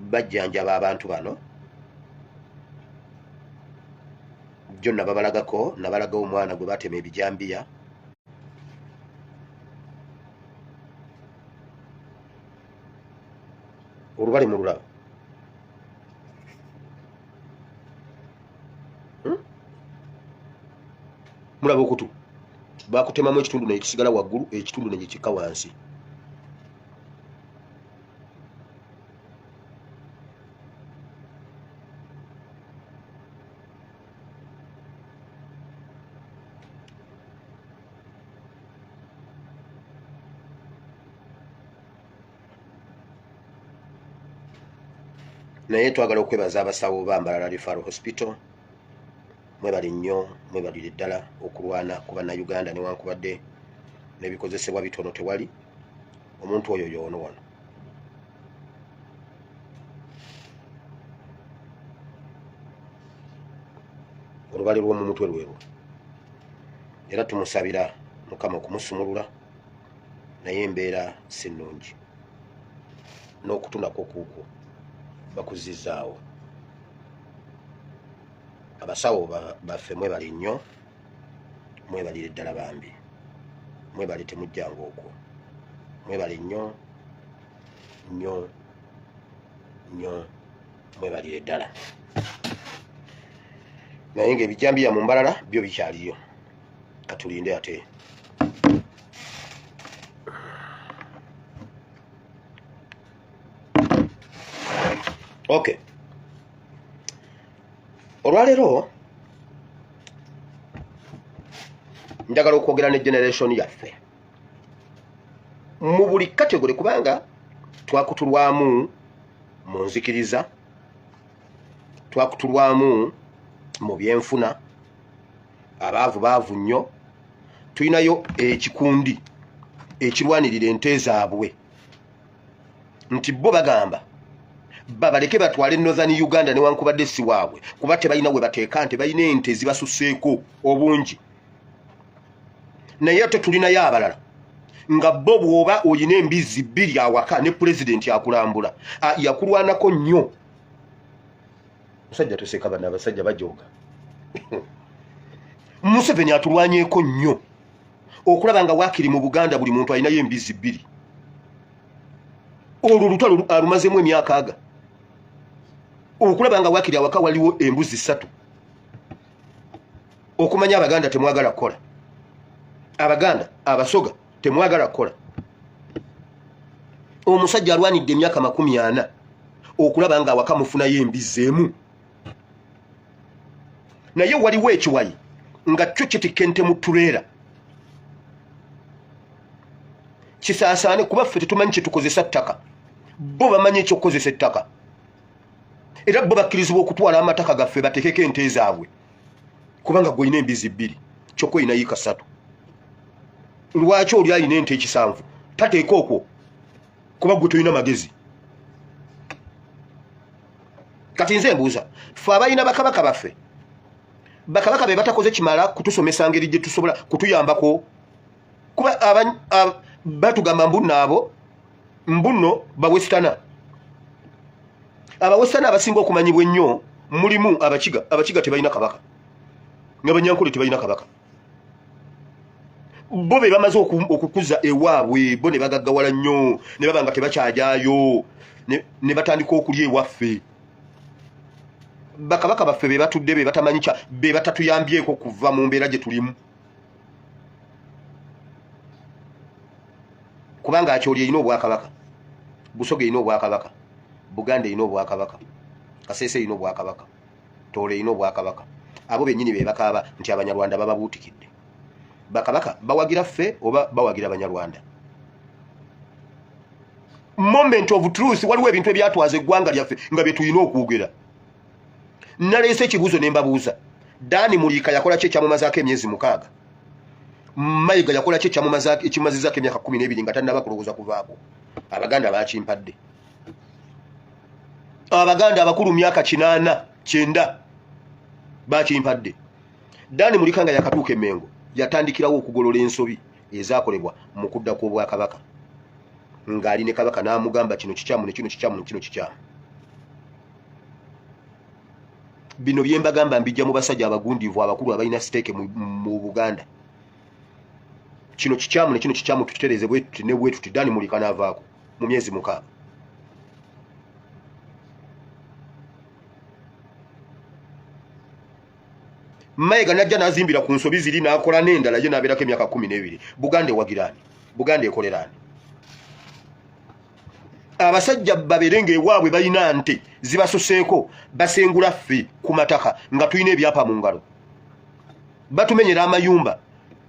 A: bajjanjaba abantu bano. Jjo nababalagako, nabalaga omwana gwe batema ebijambiya. Olubale mu lulaba. Mulaba okutu. Bakutemamu ekitundu ne kisigala waggulu, ekitundu ne kikka wansi. Naye twagala okwebaza abasawo ba Mbalala Referral Hospital. Mwebali nnyo, mwebalire ddala okulwana ku bannayuganda newankubadde n'ebikozesebwa bitono tewali. Omuntu oyo y'ono wano. Olubale lw'omu mutwe lweru. Era tumusabira Mukama okumusumulula, naye embeera si nnungi. N'okutunako kuukwo bakuzizaawo. Abasawo baffe mwebali nnyo, mwebalire ddala bambi. Mwebali temujjanga okwo. Mwebali nnyo nnyo nnyo, mwebalire ddala. Naye ng'ebijambiya mu Mbalala byo bikyaliyo. Katulinde ate. Okay. Olwaleero njagala okwogera ne generation yaffe mu buli kategori kubanga twakutulwamu mu nzikiriza, twakutulwamu mu byenfuna, baavu nnyo. Tulinayo ekikundi ekirwanirira ente zaabwe nti bo bagamba babaleke batwale Northern Uganda newankubadde si waabwe kuba tebalina we bateeka nti balina ente zibasuseeko obungi. Naye ate tulinayo abalala nga bo bw'oba oyina embizi bbiri awaka ne pulezidenti akulambula yakulwanako nnyo. Musajja toseka bana abasajja bajooga. Museveni atulwanyeeko nnyo okulaba nga waakiri mu Buganda buli muntu alinayo embizi bbiri. Olwo olutalo alumazemu emyaka aga. Okulaba nga waakiri awaka waliwo embuzi 3. Okumanya Abaganda temwagala kukola. Abaganda abasoga temwagala kukola. Omusajja alwanidde emyaka 40 okulaba nga awaka mufunayo embizi emu. Naye waliwo ekiwayi nga kyo kitikente mu tuleera. Kisaasaane kuba ffe tetumanyi kye tukozesa ttaka. Bo bamanyi ekyokukozesa ettaka. Era bo bakkirizibwa okutwala amataka gaffe batekeko ente zaabwe. Kubanga gwe olina embizi 2, kyokka olina yiika 3. Lwaki oli alina ente 7 tateeka okwo? Kuba gwe tolina magezi. Kati nze mbuuza, ffe abalina bakabaka baffe, bakabaka be batakoze kimala kutusomesa ngeri gye tusobola kutuyambako. Kuba batugamba mbuno bawestana. Abawestana abasinga okumanyibwa ennyo mulimu Abakiga. Abakiga tebalina kabaka. N'Abanyankole tebalina kabaka. Bo be bamaze okukuza ewaabwe, bo ne bagaggawala nnyo, ne baba nga tebakyajaayo, ne batandika okulya ewaffe. Bakabaka baffe be batudde be batamanyi be batatuyambyeko kuva mu mbeera gye tulimu. Kubanga Akyoli erina obwakabaka, Busoga erina obwakabaka, Buganda erina obwakabaka, Kasese erina obwakabaka. tole ino bwakabaka abo bennyini be bakaaba nti abanyarwanda bababuutikidde bakabaka bawagira ffe oba bawagira abanyarwanda moment of truth waliwo ebintu ebyatwaza eggwanga lyaffe nga bye tulina okwogera naleese ekibuuzo ne mbabuuza Dani Mulika yakola ki ekyamumazaako emyezi 6 Mayiga yakola ki ekimazizaako emyaka 12 nga tannaba kulowooza kuvaako abaganda bakimpadde abaganda abakulu myaka 8 bakimpadde Dani Mulika nga yakatuuka Emmengo yatandikirawo okugolola ensobi ezaakolebwa mu kudda kw'obwakabaka ng'ali ne kabaka n'amugamba kino kikyamu ne kino kikyamu ne kino kikyamu bino bye mbagamba mbijja mu basajja abagundiivu abakulu abalina siteeke mu Buganda kino kikyamu ne kino kikyamu tukitereze bwe tuti ne bwe tuti Dani Mulika n'avaako mu myezi 6 Mayiga najja n'azimbira ku nsobi ziri n'akola n'endala ye n'abeerako emyaka 12 Buganda ewagiraani Buganda ekoleraani abasajja baberenge ewaabwe balina nte zibasuseeko basengula ffe ku mataka nga tulina ebyapa mu ngalo batumenyera amayumba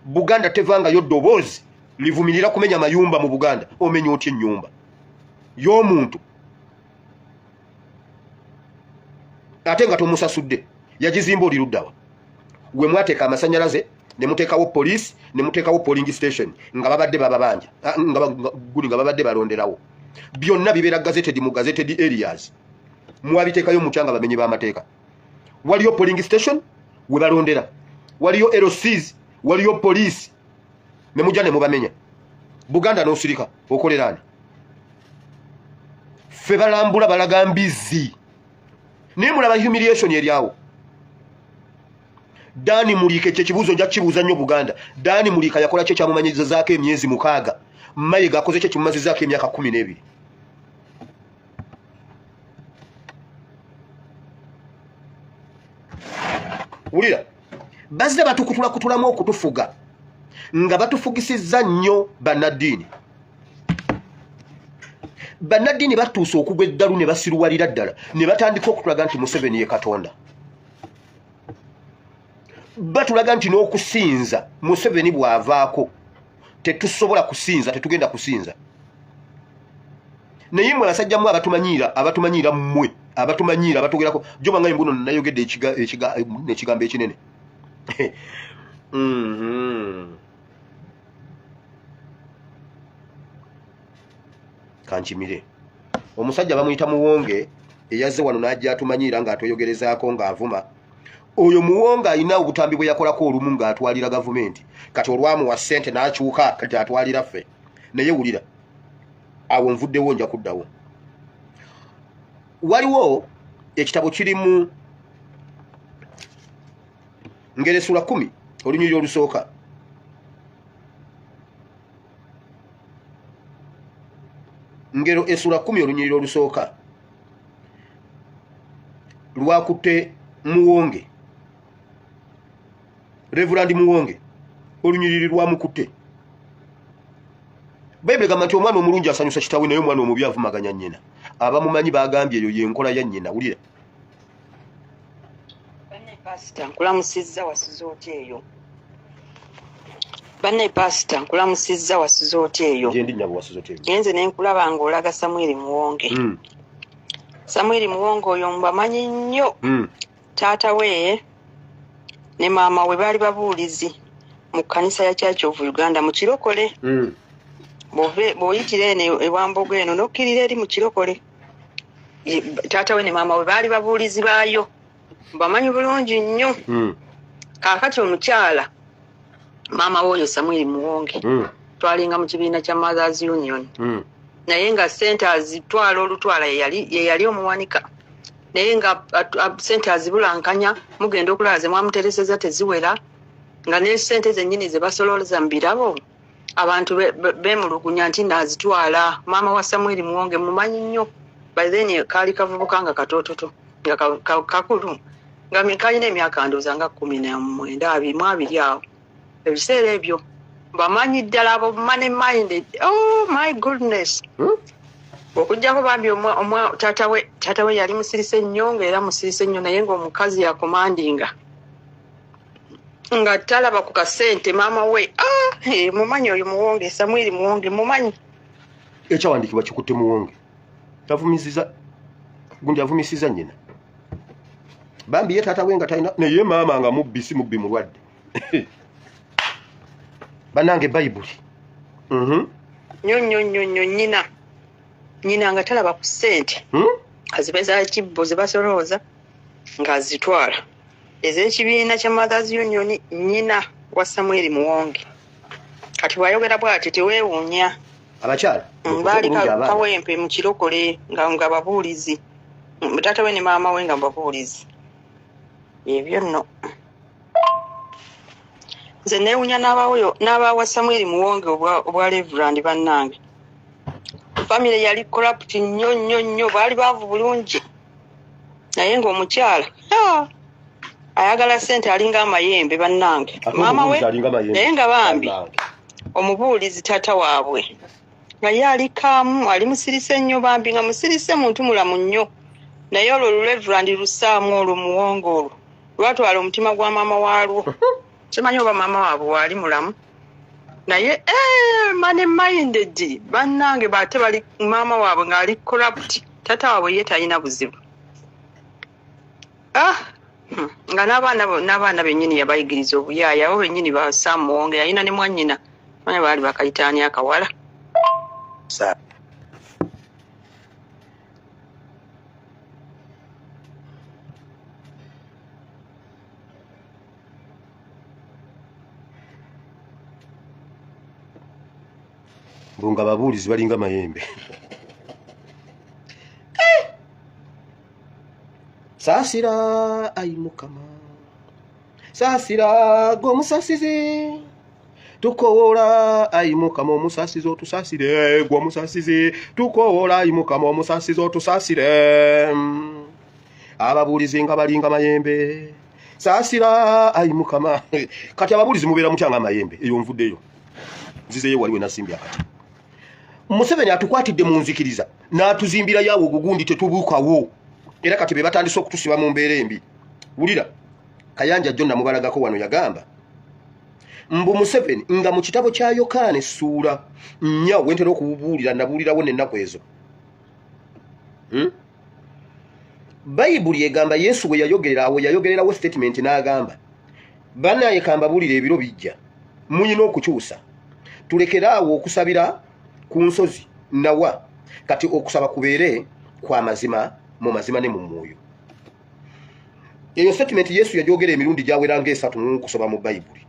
A: Buganda tevangayo ddoboozi livumirira kumenya mayumba mu Buganda omenya otya ennyumba y'omuntu ate nga tomusasudde yagizimba oli luddawa we mwateeka amasanyalaze ne muteekawo police ne muteekawo polling station nga babadde bababanja nga babadde balonderawo byonna bibeera gazetted mu gazetted areas mwabiteekayo mukyanga bamenyi b'amateeka waliyo polling station we balondera waliyo LCs waliyo police ne mujja ne mubamenya Buganda n'osirika okoleraani ffe balambula balaga mbizi naye mulaba humiliation eryawo Dani Mulika ekibuuzo nja kibuuza nnyo Buganda Dani Mulika yakola kye kyamumanyizazaako emyezi 6 Mayiga akoze kye kimumazizaako emyaka 12 Ulira bazze batukutulamu okutufuga nga batufugisizza nnyo bannaddiini batuuse okugwa eddalu ne basiruwalira ddala ne batandika okutulaga nti Museveni ye Katonda batulaga nti n'okusinza Museveni bw'avaako tetusobola kusinza tetugenda kusinza naye mmwe abasajjamu abatumanyiira mmwe abatumanyiira abatugerako jo bangaye mbuno nayogedde ekigambo ekinene kankimire omusajja bamuyita Muwonge eyazze wano n'ajja atumanyiira ng'atweyogerezaako ng'avuma oyo Muwonge alina obutambi bwe yakolako olumu ng'atwalira gavumenti kati olwamuwa ssente n'akyuka kati atwalira ffe naye wulira awo nvuddewo nja kuddawo waliwo ekitabo kirimu Ngero sura 10 olunyiriri olusooka Ngero esura 10 olunyiriri olusooka lwakutte Muwonge Reverend Muwonge olunyiriri lwamukutte Bible gamba nti omwana omulungi asanyusa kitawe naye omwana omubi avumaganya nnyina abamumanyi bagambye eyo yenkola ya nnyina wulira
B: Pastor nkulamusizza wasiza otya eyo banne pastor nkulamusizza wasiza otya eyo
A: gye ndi nnyabo wasiza otya eyo
B: genze ne nkulaba ng'olaga Samuel Muwonge Samuel Muwonge oyo mbamanyi nnyo taata we ne maama we baali babuulizi mu kkanisa ya Church of Uganda mu Kirokole bw'oyitira eno ewambogo eno n'okkirira eri mu Kirokole taata we ne maama we baali babuulizi baayo bamanyi bulungi nnyo kaakati omukyala maama w'oyo Samuel Muwonge twalinga mu kibiina kya Mothers Union naye nga ssente azitwala olutwala ye yali omuwanika naye nga ssente azibulankanya mugenda okulaba ze mwamutereseza teziwera nga ne ssente zennyini ze basolooza mu birabo abantu beemulugunya nti naazitwala maama wa Samuel Muwonge mumanyi nnyo by then kaali kavubuka nga katoototo nga kakulu nga kalina emyaka ndowooza nga 19 awo ebiseera ebyo bamanyi ddala abo money minded oh my goodness okujjako bambi taata we yali musirise nnyo ng'era musirise nnyo naye ng'omukazi yakomandinga nga talaba ku kasente maama we mumanyi oyo Muwonge Samwiri Muwonge mumanyi
A: ekyawandikibwa kikutte Muwonge gundi avumisiza nnyina bambi ye taata we nga talina naye maama nga mubbi mulwadde banange bayibuli
B: nnyo nyina nga talaba ku ssente azibeza kibbo ze basolooza ng'azitwala ez'ekibiina kya Mothers Union nyina wa Samwiri Muwonge kati bw'ayogera bw'ati teweewuunya
A: abakyala
B: baali kawempe mu kirokole nga babuulizi taata we ne maama we nga babuulizi ebyo nno nze neewuunya n'abawa Samwiri Muwonge obwa Reverend bannange famire yali corrupt nnyo baali baavu bulungi naye ng'omukyala ayagala ssente alinga amayembe bannange maama we naye nga bambi omubuulizi taata waabwe nga ye alikaamu ali musirise nnyo bambi nga musirise muntu mulamu nnyo naye olwo Reverend lusaamu olwo Muwonge olwo lwatwala omutima gwa maama waalwo simanyi oba maama waabwe waali mulamu naye money-minded bannange bate bali maama waabwe ng'ali corrupt taata waabwe ye talina buzibu nga n'abaana bennyini yabayigiriza obuyaaya abo bennyini ba Sam Muwonge yalina ne mwannyina manya baali bakayitaani akawala
A: nga babuulizi balinga mayembe saasira ayi Mukama saasira gw'omusasizi tukoola ayi Mukama omusasizi otusaasire gw'omusasizi tukoola ayi Mukama omusasizi otusaasire ababuulizi nga balinga mayembe saasira ayi Mukama kati ababuulizi mubeera mutya nga mayembe eyo nvuddeyo nzizeyo waliwe nasimbya kati Museveni atukwatidde mu nzikiriza n'atuzimbira yawo ogugundi tetubuukawo era kati be batandise okutusiba mu mbeera embi wulira Kayanja John namubalagako wano yagamba mbu Museveni nga mu kitabo kya Yokaana essuula 4 wentera okubuulira nabuulirawo n'ennaku ezo Bayibuli egamba Yesu bwe yayogererawo statement n'agamba bannaye kambabuulira ebiro bijja muyina okukyusa tulekeraawo okusabira ku nsozi nawa kati okusaba kubeere kwa mazima mu mazima ne mu mwoyo eyo statement Yesu yajogera emirundi gyaweranga 3 n'okusoba mu Bayibuli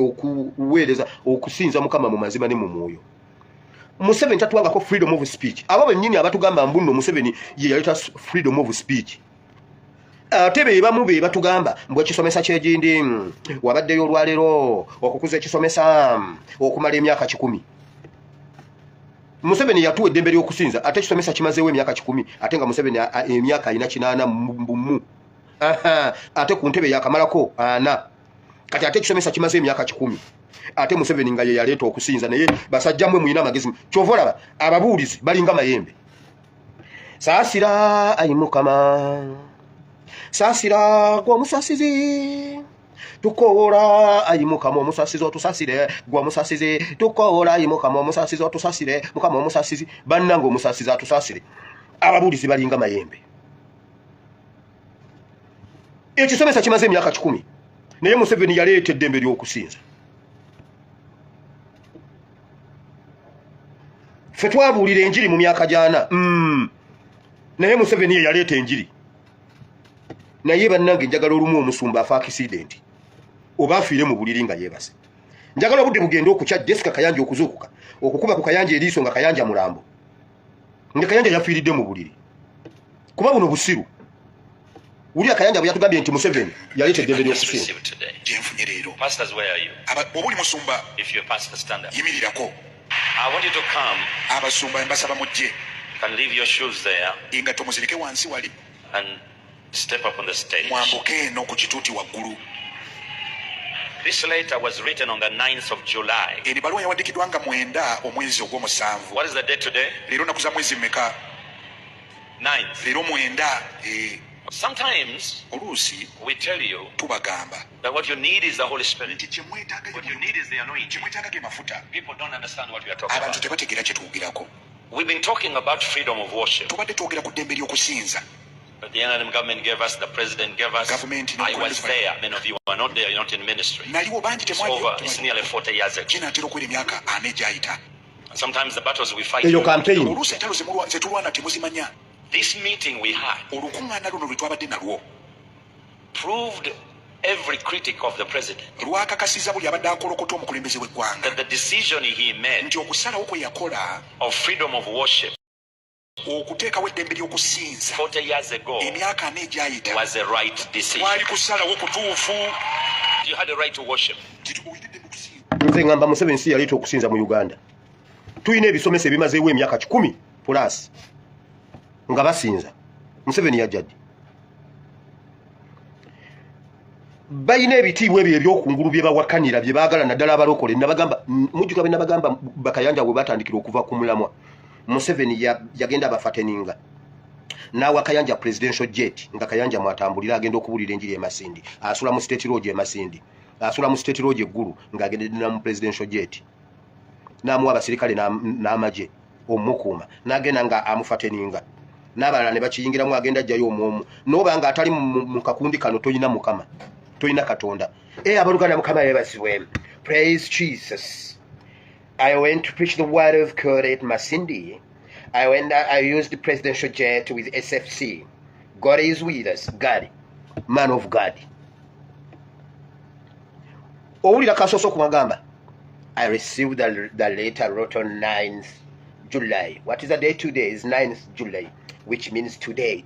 A: okuweereza okusinza Mukama mu mazima ne mu mwoyo Museveni tatuwangako freedom of speech abo bennyini abatugamba mbuno Museveni ye yaleta freedom of speech tebe bamu be batugamba mbwe kisomesa kyegindi wabaddeyo olwalero okukuza ekisomesa okumala emyaka 10 Museveni yatuwa eddembe ly'okusinza ate kisomesa kimazeewo emyaka 10 ate nga Museveni emyaka alina 8 mbumu ate ku ntebe yakamalako 4 kati ate kisomesa kimaze emyaka 10 ate Museveni nga ye yaleeta okusinza naye basajja mwe muyina amagezi kyovola ababuulizi balinga mayembe saasira ayi Mukama saasira gw'omusasizi tukoola ayi Mukama omusasizi otusasire gw'omusasizi tukoola ayi Mukama omusasizi otusasire Mukama omusasizi bannange omusasizi atusasire ababuulizi balinga mayembe ekisomesa kimaze emyaka 10 naye Museveni yaleeta eddembe ly'okusinza ffe twabuulira enjiri mu myaka gyana naye Museveni ye yaleeta enjiri naye bannange njagala olumu omusumba afa accident oba afiire mu buliri nga yeebase njagala obudde bugenda okukya Jessica Kayanja okuzuukuka okukuba ku Kayanja eriiso nga Kayanja mulambo nga Kayanja yafiiridde mu buliri kuba buno busiru Ulia Kayanja bwe yatugambye nti Museveni yaleeta eddembe ly'okusinza
C: gyenfunye leero
D: Pastors, where are you?
C: obuli musumba
D: If you're a pastor, stand up.
C: yimirirako
D: I want you to come
C: abasumba mbasaba mujje
D: and leave your shoes there
C: engatto muzireke wansi wali
D: and step up on the stage.
C: mwambuke eno ku kituuti waggulu
D: This letter was written on the 9th of July.
C: eri baluwa yawandikiddwa nga 9 omwezi ogw'omusanvu.
D: What is the date today?
C: Leero nnaku za mwezi mmeka?
D: 9th.
C: Leero 9.
D: Sometimes
C: oluusi
D: we tell you
C: tubagamba
D: that what you need is the Holy Spirit.
C: nti kye mwetaaga
D: What you need is the anointing.
C: ge mafuta.
D: People don't understand what we are talking
C: Abantu
D: about.
C: tebategeera kye tuwugirako.
D: We've been talking about freedom of worship.
C: Tubadde twogera ku ddembe ly'okusinza.
D: But the NRM government gave us, the president gave us.
C: Government,
D: I was there. Many of you are not there. You're not in ministry.
C: Naliwo bangi
D: It's over. It's nearly 40 years ago.
C: kinaatera okwera emyaka 4 gyayita.
D: Sometimes the battles we fight.
A: Eyo campaign.
C: Oluusi entalo ze tulwana temuzimanya.
D: This meeting we had
C: Olukuŋŋaana luno lwe twabadde nalwo
D: proved every critic of the president
C: lwakakasiza buli abadde akolokota omukulembeze w'eggwanga
D: that the decision he made
C: nti okusalawo kwe yakola
D: of freedom of worship
C: okuteekawo eddembe ly'okusinza
D: 40 years ago
C: emyaka 4 egyayita
D: was the right decision.
C: twali kusalawo kutuufu.
D: You had the right to worship.
A: nze ngamba Museveni si yaleeta okusinza mu Uganda. Tuyina ebisomesa ebimazeewo emyaka 10 plus nga basinza. Museveni yajja ddi? Bayina ebitiibwa ebyo ebyokungulu bye bawakanira bye baagala naddala abalokole. Nabagamba mujjuka be nabagamba bakayanja bwe batandikira okuva ku mulamwa. Museveni yagenda abafateninga n'awa Kayanja presidential jet nga Kayanja mwatambulira agenda okubulira enjiri e Masindi. Asula mu state road e Masindi. Asula mu state road eggulu ng'agenda mu presidential jet. N'amuwa abasirikale n'amaje omukuuma n'agenda nga amufateninga. N'abalala ne bakiyingiramu agenda ajjayo omwomu. N'oba nga atali mu kakundi kano toyina mukama. Toyina Katonda. Abaluganda mukama yeebazibwe. Praise Jesus. I went to preach the word of God at Masindi. I used the presidential jet with SFC. God is with us. God. Man of God. Owulira kasoso kumagamba. I received the letter wrote on 9th July. What is the day today? Is 9th July. Which means today.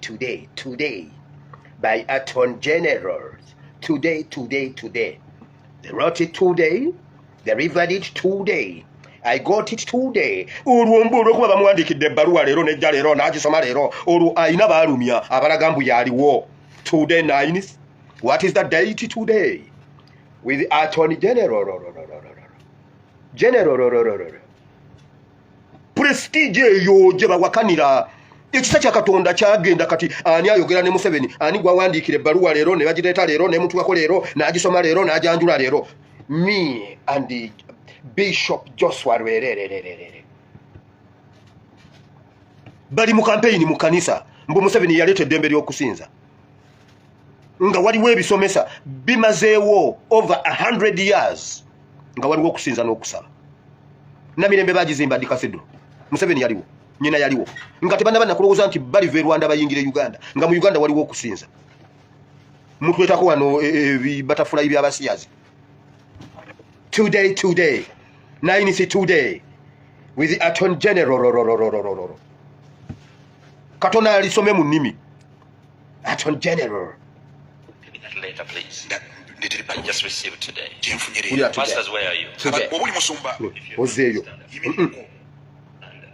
A: By Attorney General. Today. They wrote it today. They reviewed it today. I got it today. Olwombo olwokuba bamuwandiikidde ebbaluwa leero nejja leero n'agisoma leero olwo ayina baalumya abalaga mbu yaliwo. Today 9th. What is the date today? With Attorney General. Prestige eyo gye bawakanira. Ekisa kya Katonda kyagenda kati ani ayogera ne Museveni ani gwawandiikira ebbaluwa leero ne bagireeta leero ne mutuwako leero n'agisoma leero n'ajanjula leero. Me and the Bishop Joshua Rwerere bali mu campaign mu kanisa mbu Museveni yaleeta eddembe ly'okusinza nga waliwo ebisomesa bimazeewo over 100 years nga waliwo okusinza n'okusaba. Namirembe bagizimba di cathedral. Museveni yaliwo, nyina yaliwo, nga tebanaba nakulowooza nti baliva e Rwanda bayingire Uganda nga mu Uganda waliwo okusinza. Mutwetako wano butterfly by'abasiyazi. Today 9th today with the Attorney General. Katona alisome mu nnimi. Attorney General.
D: Give me that letter, please.
C: Ndetera
D: I just received today.
C: gyenfunye leero.
D: Pastors, where are you?
C: Obuli musumba
A: Ozeeyo.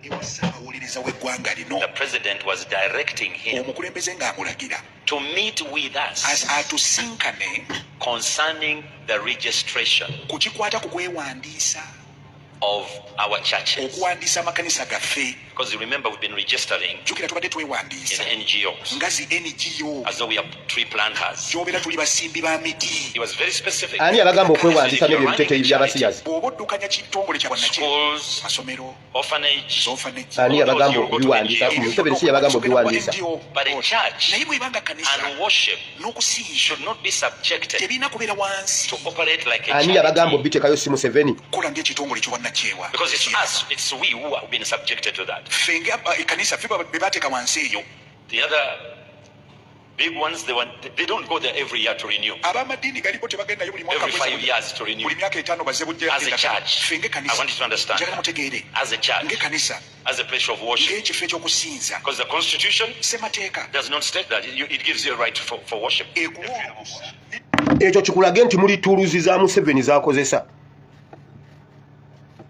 C: ewasa abawuliriza w'eggwanga lino
D: The president was directing him
C: omukulembeze ng'amulagira
D: to meet with us
C: atusinkane
D: concerning the registration
C: ku kikwata ku kwewandiisa
D: of our churches.
C: okuwandiisa amakanisa gaffe.
D: Because you remember we've been registering
C: jjukira tubadde twewandiisa
D: in NGOs
C: nga zi NGO
D: as though we are tree planters.
C: gy'obeera tuli basimbi ba miti.
D: He was very specific.
A: Ani abagamba okwewandiisa n'ebyo biteteeyi by'abasiyazi?
C: bw'oba oddukanya kitongole kya bannakye
D: Schools,
C: masomero
D: orphanage,
C: orphanage
A: Ani abagamba okubiwandiisa? Museveni si yabagamba okubiwandiisa.
D: but a church
C: naye bw'ebanga kanisa
D: and worship
C: n'okusinza
D: should not be subjected
C: tebiina kubeera wansi
D: to operate like a
A: Ani abagamba
D: charity.
A: obiteekayo si Museveni?
C: kola ng'ekitongole ky'obwannakyewa.
D: Because it's us, it's we who have been subjected to that.
C: ffe ekkanisa ffe be baateeka wansi eyo.
D: The other big ones, they don't go there every year to renew.
C: ab'amadiini galipo tebagendayo buli mwaka
D: Every 5 years to renew.
C: buli myaka 5 bazze bujja.
D: As a church,
C: ffe
D: I
C: ng'ekkanisa
D: want you to understand
C: njagala
D: that.
C: mutegeere
D: As a church,
C: ng'ekkanisa
D: as a place of worship.
C: ng'ekifo eky'okusinza
D: Because the Constitution
C: ssemateeka
D: does not state that. It gives you a right for worship.
A: Ekyo kikulage nti muli tuluzi za Museveni z'akozesa.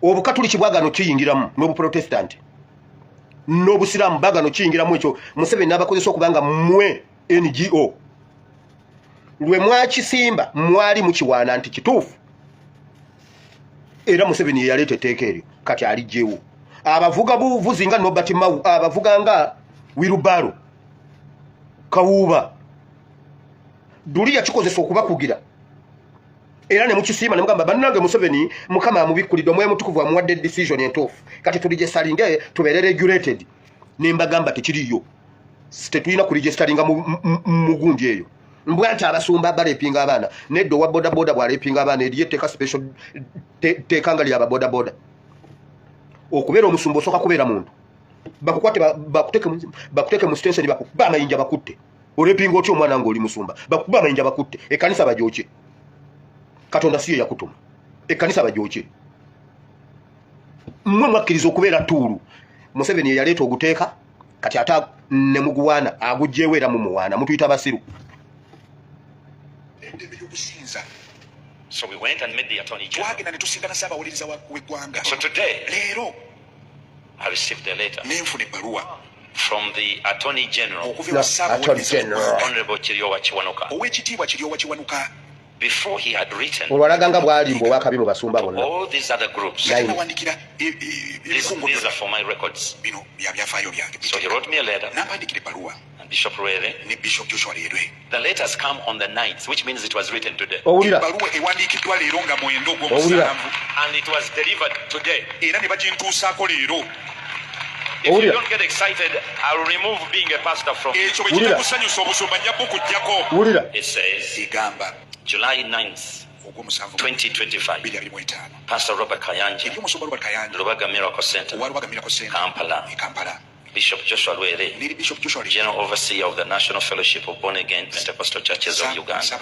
A: Obukatuliki bwagano kiyingiramu n'obuprotestanti n'obusiraamu bagano kiyingiramu ekyo Museveni n'abakozesa okubanga mmwe NGO lwe mwakisimba mwali mukiwaana nti kituufu era Museveni yaleeta etteeka eryo kati alijjewo abavuga buvuzi nga Nobert Mau abavuga nga Wilubaro Kawuba Duli yakikozesa okubakugira era ne mukisiima ne mugamba bannange Museveni mukama amubikkulidde omwoyo mutukuvu amuwadde decision entuufu kati tuligesalinge tubeere regulated ne mbagamba tekiriyo tetulina kuligesalinga mu gundi eyo mbwanti abasumba balepinga abaana neddo wa boda boda bwalepinga abaana eriye teka special tekanga lya boda boda okubeera omusumba osoka kubeera muntu bakukwate bakuteke mu station bakuba amayinja bakutte olepinga otyo omwana ng'oli musumba bakuba amayinja bakutte ekanisa bajoche Katonda siyo yakutuma ekanisa bajoche mmwe mwakkiriza okubeera tuulu Museveni yaleeta oguteeka kati ata ne muguwaana agujjeewo era mumuwaana mutuyita basiru.
D: So we went and met the Attorney General.
C: So
D: today, I received a letter from the Attorney General,
A: Attorney General.
D: Honorable Chiriowa Chiwanuka. Before he had written to
A: all
D: these other groups, these are for my records. So he wrote me a letter, and Bishop Ruere. The letters come on the 9th, which means it was written today. And it was delivered today. If you don't get excited, I'll remove being a pastor from you. It says, July 9th, 2025, Pastor Robert Kayanja, Lubaga Miracle Center, Kampala, Bishop Joshua Luere, General Overseer of the National Fellowship of Born Again Pentecostal Churches of Uganda,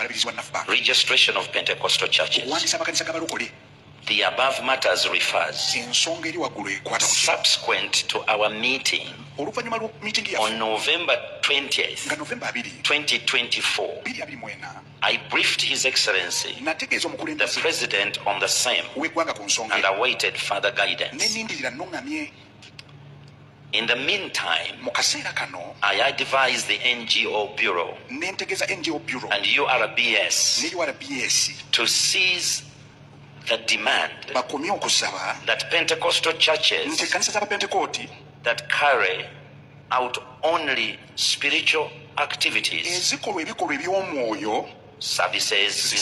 D: registration of Pentecostal churches. The above matters refers subsequent to our meeting on November 20th, 2024. I briefed His Excellency, the President, on the same and awaited further guidance. In the meantime, I advised the NGO Bureau and URBS to seize the demand that Pentecostal churches that carry out only spiritual activities, services,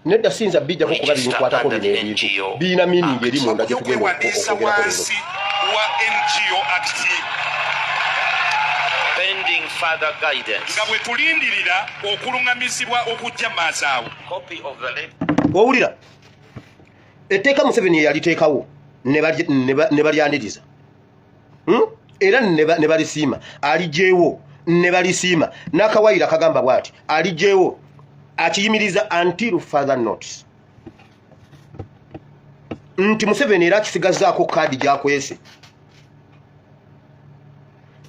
A: nedda sinza bijja ko kuba binkwatako bino ebintu biina meaning eri munda gye tugenda okwogerako
C: NGO Act
D: pending further guidance. Copy of the letter.
A: Owulira etteeka Museveni yaliteekawo ne balyaniriza era ne balisiima alijeewo ne balisiima n'akawayira kagamba bw'ati alijeewo akiyimiriza until further notice nti Museveni era akisigazzaako kaadi gyakwese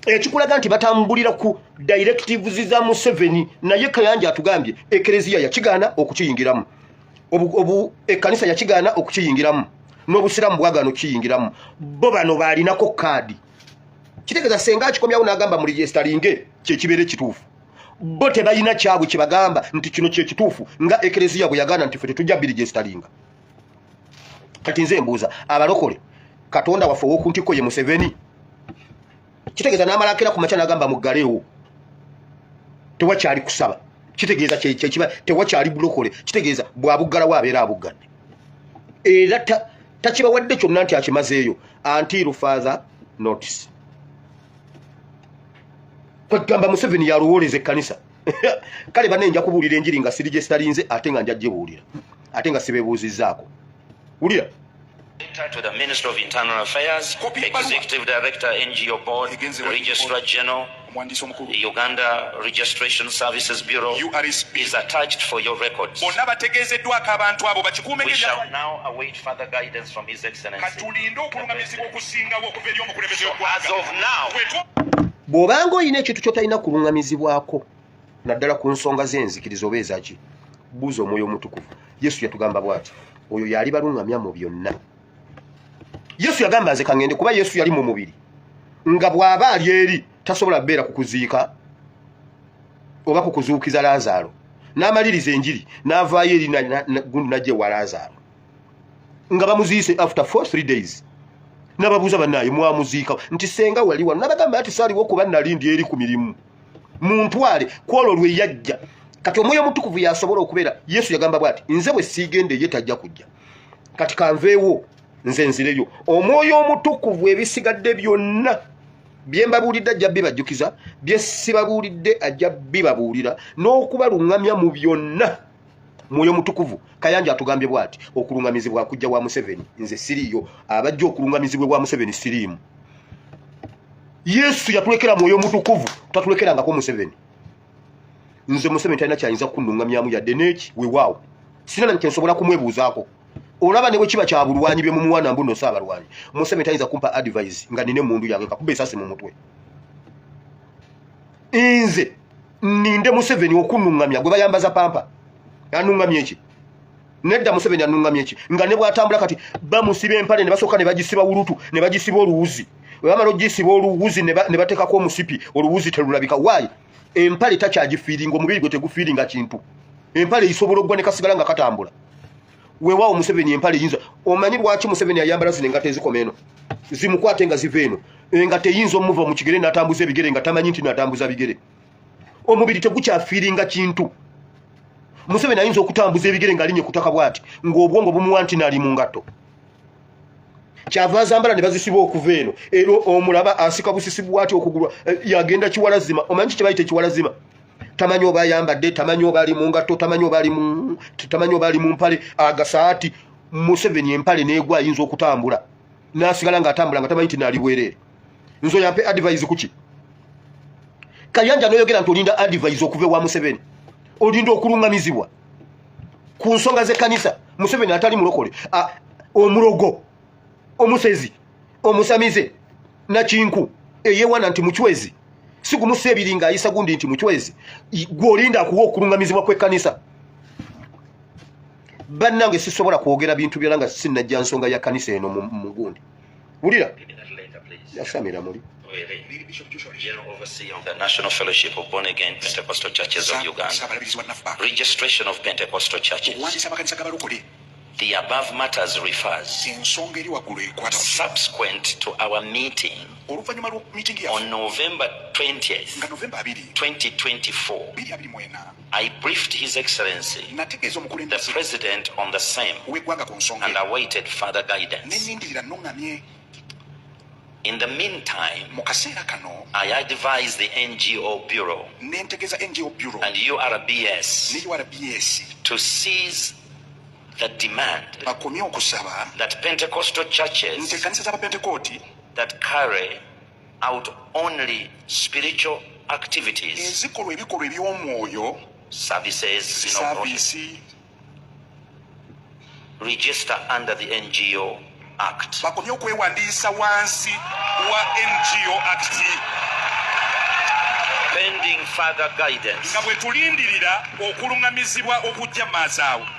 A: ekikulaga nti batambulira ku directives za Museveni naye Kayanja atugambye ekereziya yakigaana okukiyingiramu ekkanisa yakigaana okukiyingiramu n'obusiramu bwagaana okukiyingiramu bo bano baalinako kaadi kitegeeza senga akikomyawo n'agamba mu registeringe kyekibeere kituufu bo tebalina kyabwe kye bagamba nti kino kyekituufu nga ekereziya bwe yagaana nti ffe tetujja biregisteringa. Kati nze mbuuza abalokole Katonda waffe ow'okuntiko ye Museveni kitegeeza n'amalakira ku makya n'agamba muggaleewo tewakyali kusaba kitegeeza kyekiba tewakyali bulokole kitegeeza bw'abuggalawo abeera abuggadde era takibawadde kyonna nti akimazeeyo until further notice. Kwegamba Museveni yaluwooleza ekkanisa kale bane nja kubuulira enjiri nga sirigestalinze ate nga nja gyebuulira ate nga sibeebuuzizzaako. Wulira
D: to the Minister of Internal Affairs, Executive Director, NGO Board, Registrar General, Uganda Registration Services Bureau is attached for your records. We shall now await further guidance from His Excellency. So as of now,
A: bw'obanga olina ekintu ky'otalina kulungamizibwako naddala ku nsonga z'enzikiriza oba ezaki buuza omwoyo omutukuvu. Yesu yatugamba bw'ati oyo yali balungamya mu byonna. Yesu yagamba nze kangende kuba Yesu yali mu mubiri nga bw'aba ali eri tasobola beera kukuziika oba kukuzuukiza Laazaalo n'amaliriza enjiri n'avaayo eri gundu najje wa Laazaalo nga bamuziise after 3 days nababuuza bannaye mwamuziika nti senga wali wano nabagamba ati saaliwo okuba nalindi eri ku mirimu muntwale kwolwo lwe yajja kati omwoyo omutukuvu yasobola okubeera Yesu yagamba bw'ati nze bwe siigende ye tajja kujja kati kanveewo nze nzireyo omwoyo omutukuvu ebisigadde byonna bye mbabuulidde ajja bibajjukiza bye sibabuulidde ajja bibabuulira n'okubaluŋŋamya mu byonna mwoyo mutukuvu Kayanja atugambye bw'ati okulungamizibwa kujja wa Museveni nze siriyo abajja okulungamizibwa wa Museveni siriimu Yesu yatulekera mwoyo mutukuvu tatulekerangako Museveni nze Museveni talina kyayinza kunungamyamu yadde neeki weewaawo sina na kyensobola kumwebuuzaako olaba ne bwe kiba kya bulwanyi bye mumuwana mbuno saabalwanyi Museveni tayinza kumpa advice nga nine mundu yange kakuba esasi mu mutwe nze ninde Museveni okunungamya gwe bayambaza pampa anungamye ki nedda Museveni anungamye ki nga ne bwatambula kati bamusiba empale ne basooka ne bagisiba wulutu ne bagisiba oluwuzi bwe bamala ogisiba oluwuzi ne bateekako omusipi oluwuzi terulabika waayi empale takyagifiiringa omubiri gwe tegufiiringa kintu empale isobola okugwa ne kasigala nga katambula weewaawo Museveni empale yinza omanyi lwaki Museveni ayambala zino engato ezikoma eno zimukwate nga ziva eno nga teyinza omuva mu kigere n'atambuza ebigere nga tamanyi nti n'atambuza bigere omubiri tegukyafiiringa kintu Museveni ayinza okutambuza ebigere ng'alinye ku ttaka bw'ati ng'obwongo bumuwa nti n'ali mu ngatto kyava azambala ne bazisiba okuva eno ero omulaba asika busisi bw'ati okugulwa yagenda kiwalazima omanyi kye bayita ekiwalazima tamanyi oba ayambadde tamanyi oba ali mu ngatto tamanyi oba ali mu mpale agasaati Museveni empale n'egwa ayinza okutambula n'asigala ng'atambula nga tamanyi nti n'ali bwereere nzo yampe advice kuki Kayanja n'oyogera nti olinda advice okuva ewa Museveni olinda okulungamizibwa ku nsonga z'ekkanisa Museveni atali mulokole omulogo omusezi omusamize nakinku eyewana nti muchwezi sigumusa ebiri ng'ayisa gundi nti muchwezi gw'olinda akuwa okulungamizibwa kw'ekkanisa bannange sisobola kwogera bintu byonna nga sinnajja nsonga ya kkanisa eno mu gundi wulira yasamira muli
D: General Overseer of the National Fellowship of Born Again Pentecostal Churches of Uganda. Registration of Pentecostal Churches. The above matters refers subsequent to our meeting on November 20th, 2024. I briefed His Excellency, the President, on the same and awaited further guidance. In the meantime, I advise the NGO Bureau and URBS to seize the demand that Pentecostal churches that carry out only spiritual activities, services, register under the NGO Act. Pending further guidance.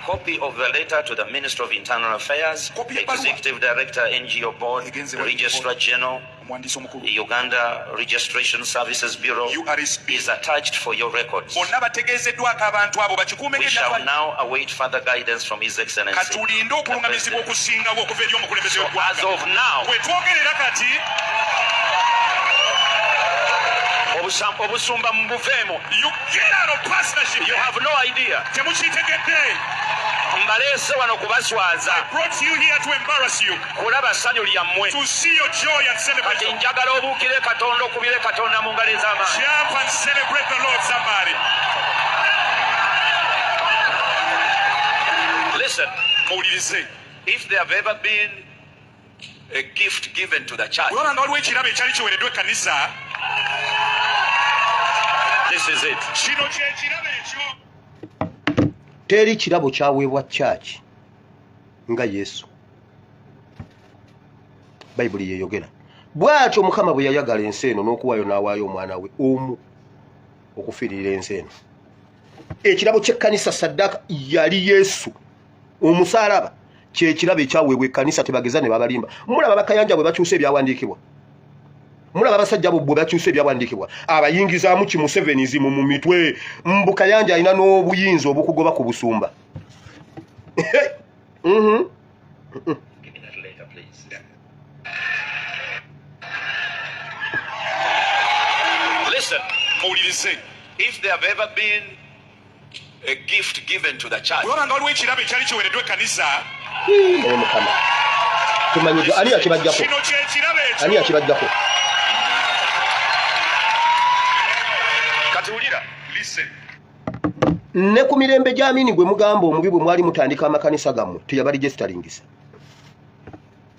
D: Copy of the letter to the Minister of Internal Affairs, Executive Director, NGO Board, Registrar General, Uganda Registration Services Bureau is attached for your records. We shall now await further guidance from His Excellency. So as of now, obusumba mbuvemo. You have no idea. Mbalese wano kubaswaza. I brought you here to embarrass you. Kulaba sanyu lyammwe. To see your joy and celebrate. Kati njagala obuukire Katonda okubire Katonda mu ngalo ez'amaanyi. Jump and celebrate the Lord, somebody. Listen, if there have ever been a gift given to the church, this is it.
A: Teri kirabo kyaweebwa church nga Yesu. Bayibuli yeeyogera. Bw'atyo Mukama bwe yayagala ensi eno n'okuwaayo n'awaayo omwana we omu okufiirira ensi eno. Ekirabo ky'ekkanisa saddaaka yali Yesu. Omusaalaba kye kirabo ekyaweebwa ekkanisa tebageza ne babalimba. Mulaba Bakayanja bwe bakyusa ebyawandiikibwa. Mulaba basajja bwe bakyusa ebyawandiikibwa. Abayingizaamu ki Museveni zimu mu mitwe. Mbukayanja alina n'obuyinza obukugoba ku busumba.
D: Give me that letter, please. Listen, if there have ever been a gift given to the church,
C: listen.
A: Ne ku mirembe gy'amini gwe mugamba omubi bwe mwali mutandika amakanisa gammwe teyabali gesitaringisa.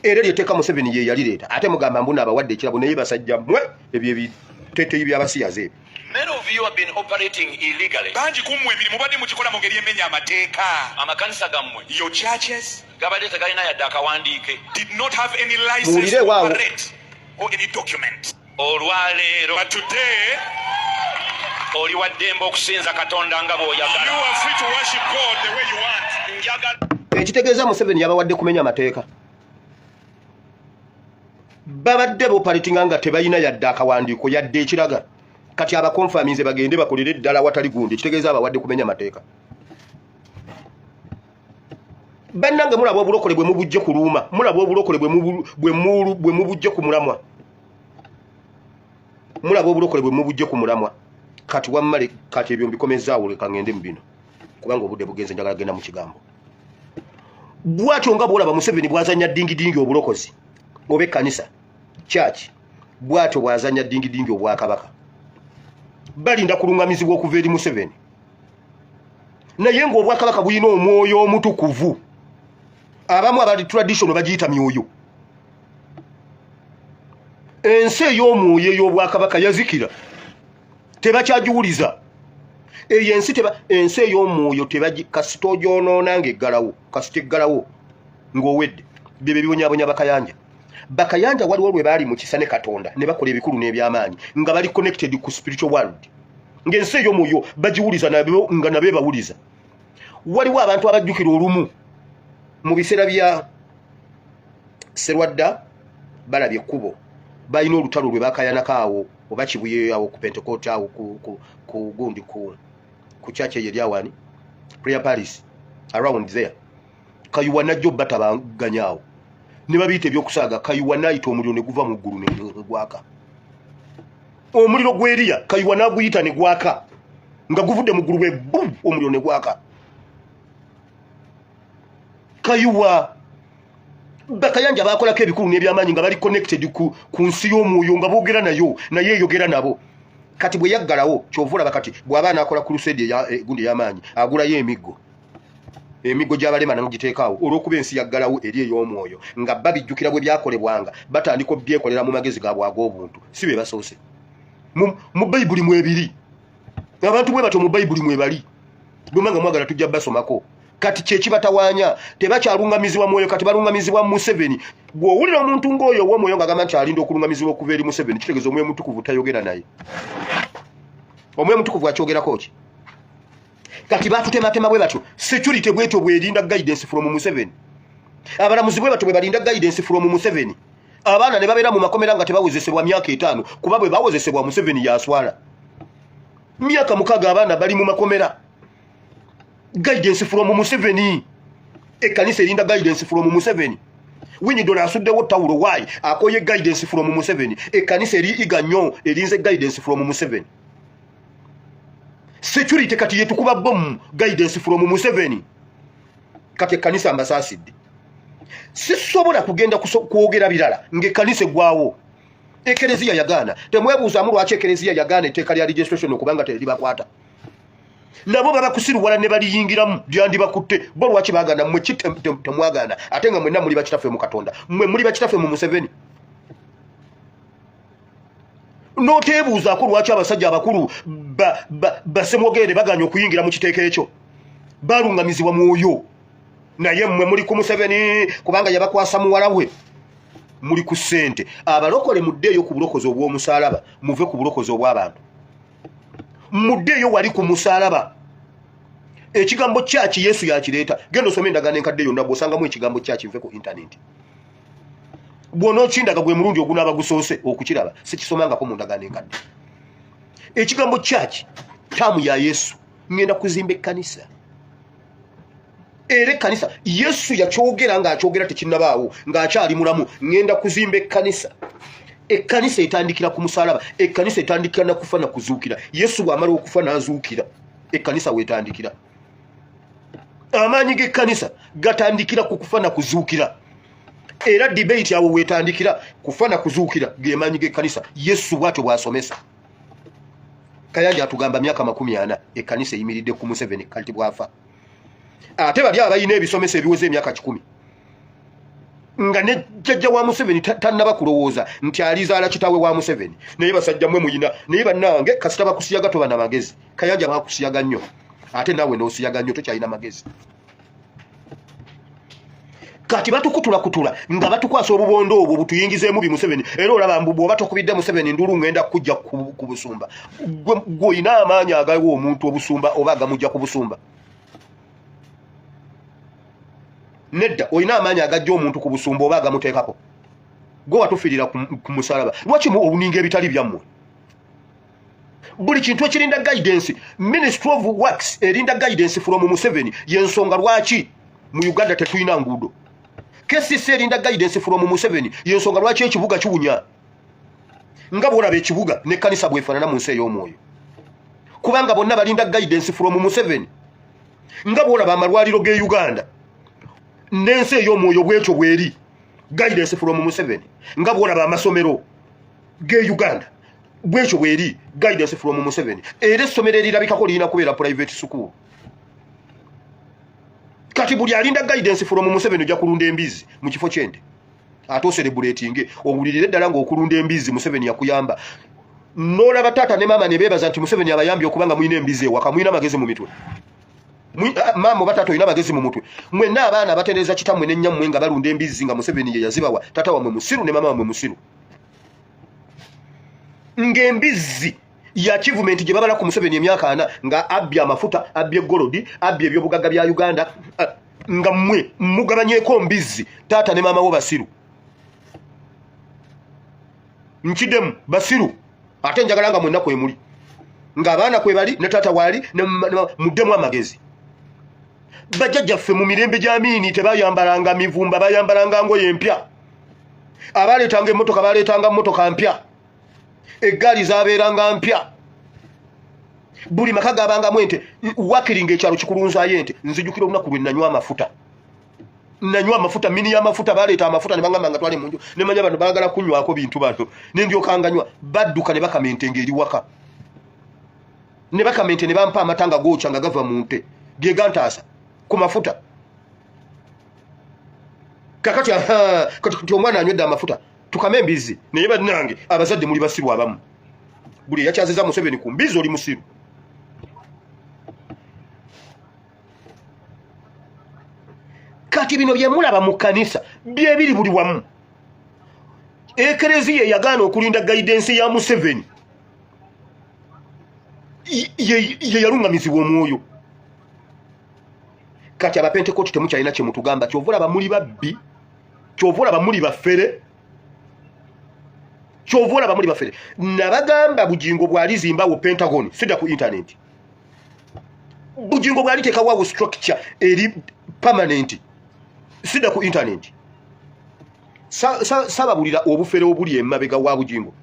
A: Era lyeteeka Museveni ye yalireeta ate mugamba mbuna abawadde ekirabo naye basajja mmwe ebyo ebiteeteeyi by'abasiyaze ebyo.
D: many of you have been operating illegally.
C: Banji kumwe emirimu badde mukikola mu ngeri emenya amateeka.
D: Amakanisa gammwe,
C: Your churches
D: gabadde tegalina yadde akawandiike.
C: did not have any license to operate or any document.
D: Olwaleero
C: But today,
D: oli wa ddembe okusinza Katonda nga
C: you
D: bw'oyagala.
C: are free to worship God the way you want.
D: Njagala
A: Ekitegeeza Museveni yabawadde kumenya mateeka. Babadde bopalitinga nga tebalina yadde akawandiiko yadde ekiraga. Kati abakonfaminze bagende bakolere ddala watali gundi. Ekitegeeza abawadde kumenya mateeka. Bannange mulaba obulokole bwe mubujje kuluma. Mulaba obulokole bwe mubujje ku mulamwa. Mulaba obulokole bwe mubujje ku mulamwa. Kati wammale kati ebyo mbikomezaawo leka ngende mu bino. Kubanga obudde bugenze njagala genda mu kigambo. Bwatyo nga bwolaba Museveni bwazanya dingidingi obulokozi oba ekkanisa church bwatyo bwazanya dingidingi obwakabaka balinda kulungamizibwa okuva eri Museveni naye ng'obwakabaka bulina omwoyo omutukuvu abamu abali traditional bagiyita myoyo ensi ey'omwoyo ey'obwakabaka yazikira tebakyagiwuliza eyo ensi ey'omwoyo kasita ogyonoona ng'eggalawo kasita eggalawo ng'owedde bye biwonyabonya bakayanja waliwo lwe baali mu kisa ne Katonda ne bakola ebikulu n'ebyamaanyi nga bali connected ku spiritual world ng'ensi ey'omwoyo bagiwuliza nga nabe bawuliza. Waliwo abantu abajjukira olumu mu biseera bya Serwadda balabye ekkubo balina olutalo lwe bakayanako awo oba Kibuye awo ku Pentecost awo ku gundi ku church eri awani prayer palace around there. Kayuwa najjo batabanganyaawo ne babiyita ebyokusaaga. Kayuwa naayita omuliro ne guva mu ggulu ne gwaka. Omuliro gw'Eriya Kayuwa n'aguyita ne gwaka nga guvudde mu ggulu bwe bum omuliro ne gwaka. Kayuwa bakayanja baakolako ebikulu n'ebyamaanyi nga bali connected ku nsi y'omwoyo nga boogera nayo naye eyogera nabo. Kati bwe yaggalawo kyovula bakati bw'aba anaakola crusade gundi y'amaanyi agulayo emiggo gy'abalema n'ogiteekaawo olw'okuba ensi yaggalawo eri ey'omwoyo nga babijjukira bwe byakolebwanga batandika obyekolera mu magezi gaabwe ag'obuntu si be basoose. Mu Bayibuli mwebiri abantu bwe batyo mu Bayibuli mwebali bwemanga mwagala tujja basomako. Kati kyekibatawaanya tebakyalungamizibwa mwoyo kati balungamizibwa mu Museveni. Bw'owulira omuntu ng'oyo ow'omwoyo ng'agamba nti alinda okulungamizibwa okuva eri Museveni kitegeeza omwoyo mutukuvu tayogera naye. Omwoyo mutukuvu akyogerako ki? Kati batutematema bwe batyo security bwetyo bwerinda guidance from Museveni. Abalamuzi bwe batyo bwe balinda guidance from Museveni. Abaana ne babeera mu makomera nga tebawozesebwa myaka 5 kuba bwe bawozesebwa Museveni yaswala. Myaka 6 abaana bali mu makomera. Guidance from Museveni. Ekkanisa erinda guidance from Museveni. Winyidola asuddewo tawulo why akoye guidance from Museveni. Ekkanisa eri iganyo erinze guidance from Museveni. Security kati yetukuba bomu guidance from Museveni. Kati ekkanisa ambasaasidde. Sisobola kugenda kwogera birala ng'ekkanisa eggwawo. Ekereziya yagaana. Temwebuuzaamu lwaki ekereziya yagaana etteeka lya registration okubanga teribakwata. Nabo babakusiruwala ne baliyingiramu lyandibakutte bo lwaki baagaana mmwe temwagaana ate nga mwenna muli bakitaffe mu Katonda mmwe muli bakitaffe mu Museveni. N'oteebuuzaako lwaki abasajja abakulu basemwogere baganya okuyingira mu kiteeko ekyo balungamizibwa mwoyo naye mmwe muli ku Museveni kubanga yabakwasa muwala we muli ku ssente. Abalokole muddeeyo ku bulokozi obw'omusaalaba muve ku bulokozi obw'abantu muddeeyo wali ku musaalaba. Ekigambo kyaki Yesu yakireeta genda osome endagaano enkadde yonna bw'osangamu ekigambo kyaki nve ku internet. Bw'onookindaga gwe mulundi ogunaaba gusoose okukiraba sikisomangako mu ndagaano enkadde. Ekigambo kyaki taamu ya Yesu ngenda kuzimba ekkanisa. ere kanisa Yesu yakyogera ng'akyogera tekinnabaawo ng'akyali mulamu ngenda kuzimba ekkanisa. Ekkanisa etandikira ku musalaba, ekkanisa etandikira na kufa na kuzuukira. Yesu bw'amala okufa n'azuukira, ekkanisa weetandikira. Amaanyi g'ekkanisa gatandikira ku kufa na kuzuukira. Era debate awo weetandikira kufa na kuzuukira ge maanyi g'ekkanisa. Yesu bw'atyo bw'asomesa. Kayanja atugamba myaka 40 ekkanisa eyimiridde ku Museveni kati bwafa. Ate bali abayina ebisomesa ebiweze emyaka 10. Nga ne jjajja wa Museveni tannaba kulowooza nti alizaala kitaawe wa Museveni. Naye basajja mmwe muyina, naye bannange kasita bakusiyaga toba na magezi. Kayanja bakusiyaga nnyo. Ate naawe n'osiyaga nnyo tokyalina magezi. Kati batukutula nga batukwasa obubondo obwo butuyingizeemu bi Museveni. Era olaba mbu bw'oba tokubidde Museveni ndulu ngenda kujja ku busumba. Gwe oyina amaanyi agawa omuntu obusumba oba agamujja ku busumba. Nedda oyina amaanyi agajja omuntu ku busumba oba agamuteekako. Gwe watufirira ku musalaba. Lwaki obuninga ebitali byammwe? Buli kintu ekirinda guidance, Ministry of Works erinda guidance from Museveni yensonga lwaki mu Uganda tetuyina nguudo. KCC erinda guidance from Museveni yensonga lwaki ekibuga kiwunya. Nga bw'olaba ekibuga n'ekkanisa bwefaanana mu nsi ey'omwoyo. Kubanga bonna balinda guidance from Museveni. Nga bw'olaba amalwaliro g'e Uganda n'ensi ey'omwoyo bw'ekyo bw'eri guidance from Museveni. Nga bw'olaba amasomero g'e Uganda bw'ekyo bw'eri guidance from Museveni. Era essomero erirabikako lirina kubeera private school. Kati buli alinda guidance from Museveni ojja kulunda embizi mu kifo ky'ente. Ate oserebulatinge owulirire ddala ng'okulunda embizi Museveni yakuyamba. N'olaba taata ne maama ne beebaza nti Museveni abayambye okubanga muyina embizi ewaka, muyina magezi mu mitwe. Maama oba taata olina magezi mu mutwe. Mwenna abaana batendereza kitammwe ne nnyammwe nga balunda embizi nga Museveni ye yazibawa. Taata wamwe musiru ne maama wamwe musiru. Ng'embizi ya achievement gye babala ku Museveni emyaka 4 nga abbye amafuta, abbye golodi, abbye ebyobugagga bya Uganda, nga mmwe mugabanyeeko mbizi taata ne maama wo basiru. Nkidemu basiru ate njagala nga mwenna kwe muli. Nga abaana kwe bali ne taata waali ne muddemu amagezi. Bajjajjaffe mu mirembe gy'Amini tebayambalanga mivumba, bayambalanga ngoye empya. Abaleetanga emmotoka baleetanga mmotoka mpya. Eggaali zaabeeranga mpya. Buli maka gabangamu ente. Wakiringa ekyalo kikulunzaayo ente. Nzijukira olunaku lwe nanywa amafuta. Nanywa amafuta, mini y'amafuta baleeta amafuta ne bangamba nga twale mu nju. Ne manya bano baagala kunywako bintu bano. Ne ndyoka nganywa. Badduka ne bakamente ng'eri waka. Ne bakamente ne bampa amata nga goocha nga gava mu nte. Ge gantaasa ku mafuta. Kakati kati omwana anywedde amafuta. Tukame embizi naye bannange abazadde muli basiru abamu. Buli yakyaziza Museveni ku mbizi oli musiru. Kati bino bye mulaba mu kanisa bye biri buli wamu. Ekereziya yagaana okulinda guidance ya Museveni. Ye yalungamizibwa omwoyo. Kati abapentekooti temukyalina kye mutugamba, kyova olaba muli babbi, kyova olaba muli baffere. Chovola bamuli bafere. Nabagamba bujingo bwali Zimbawo Pentagon sida ku internet. Bujingo bwali teka wawo structure eri permanent sida ku internet. Sababulira obufere obuli emmabega wa bujingo.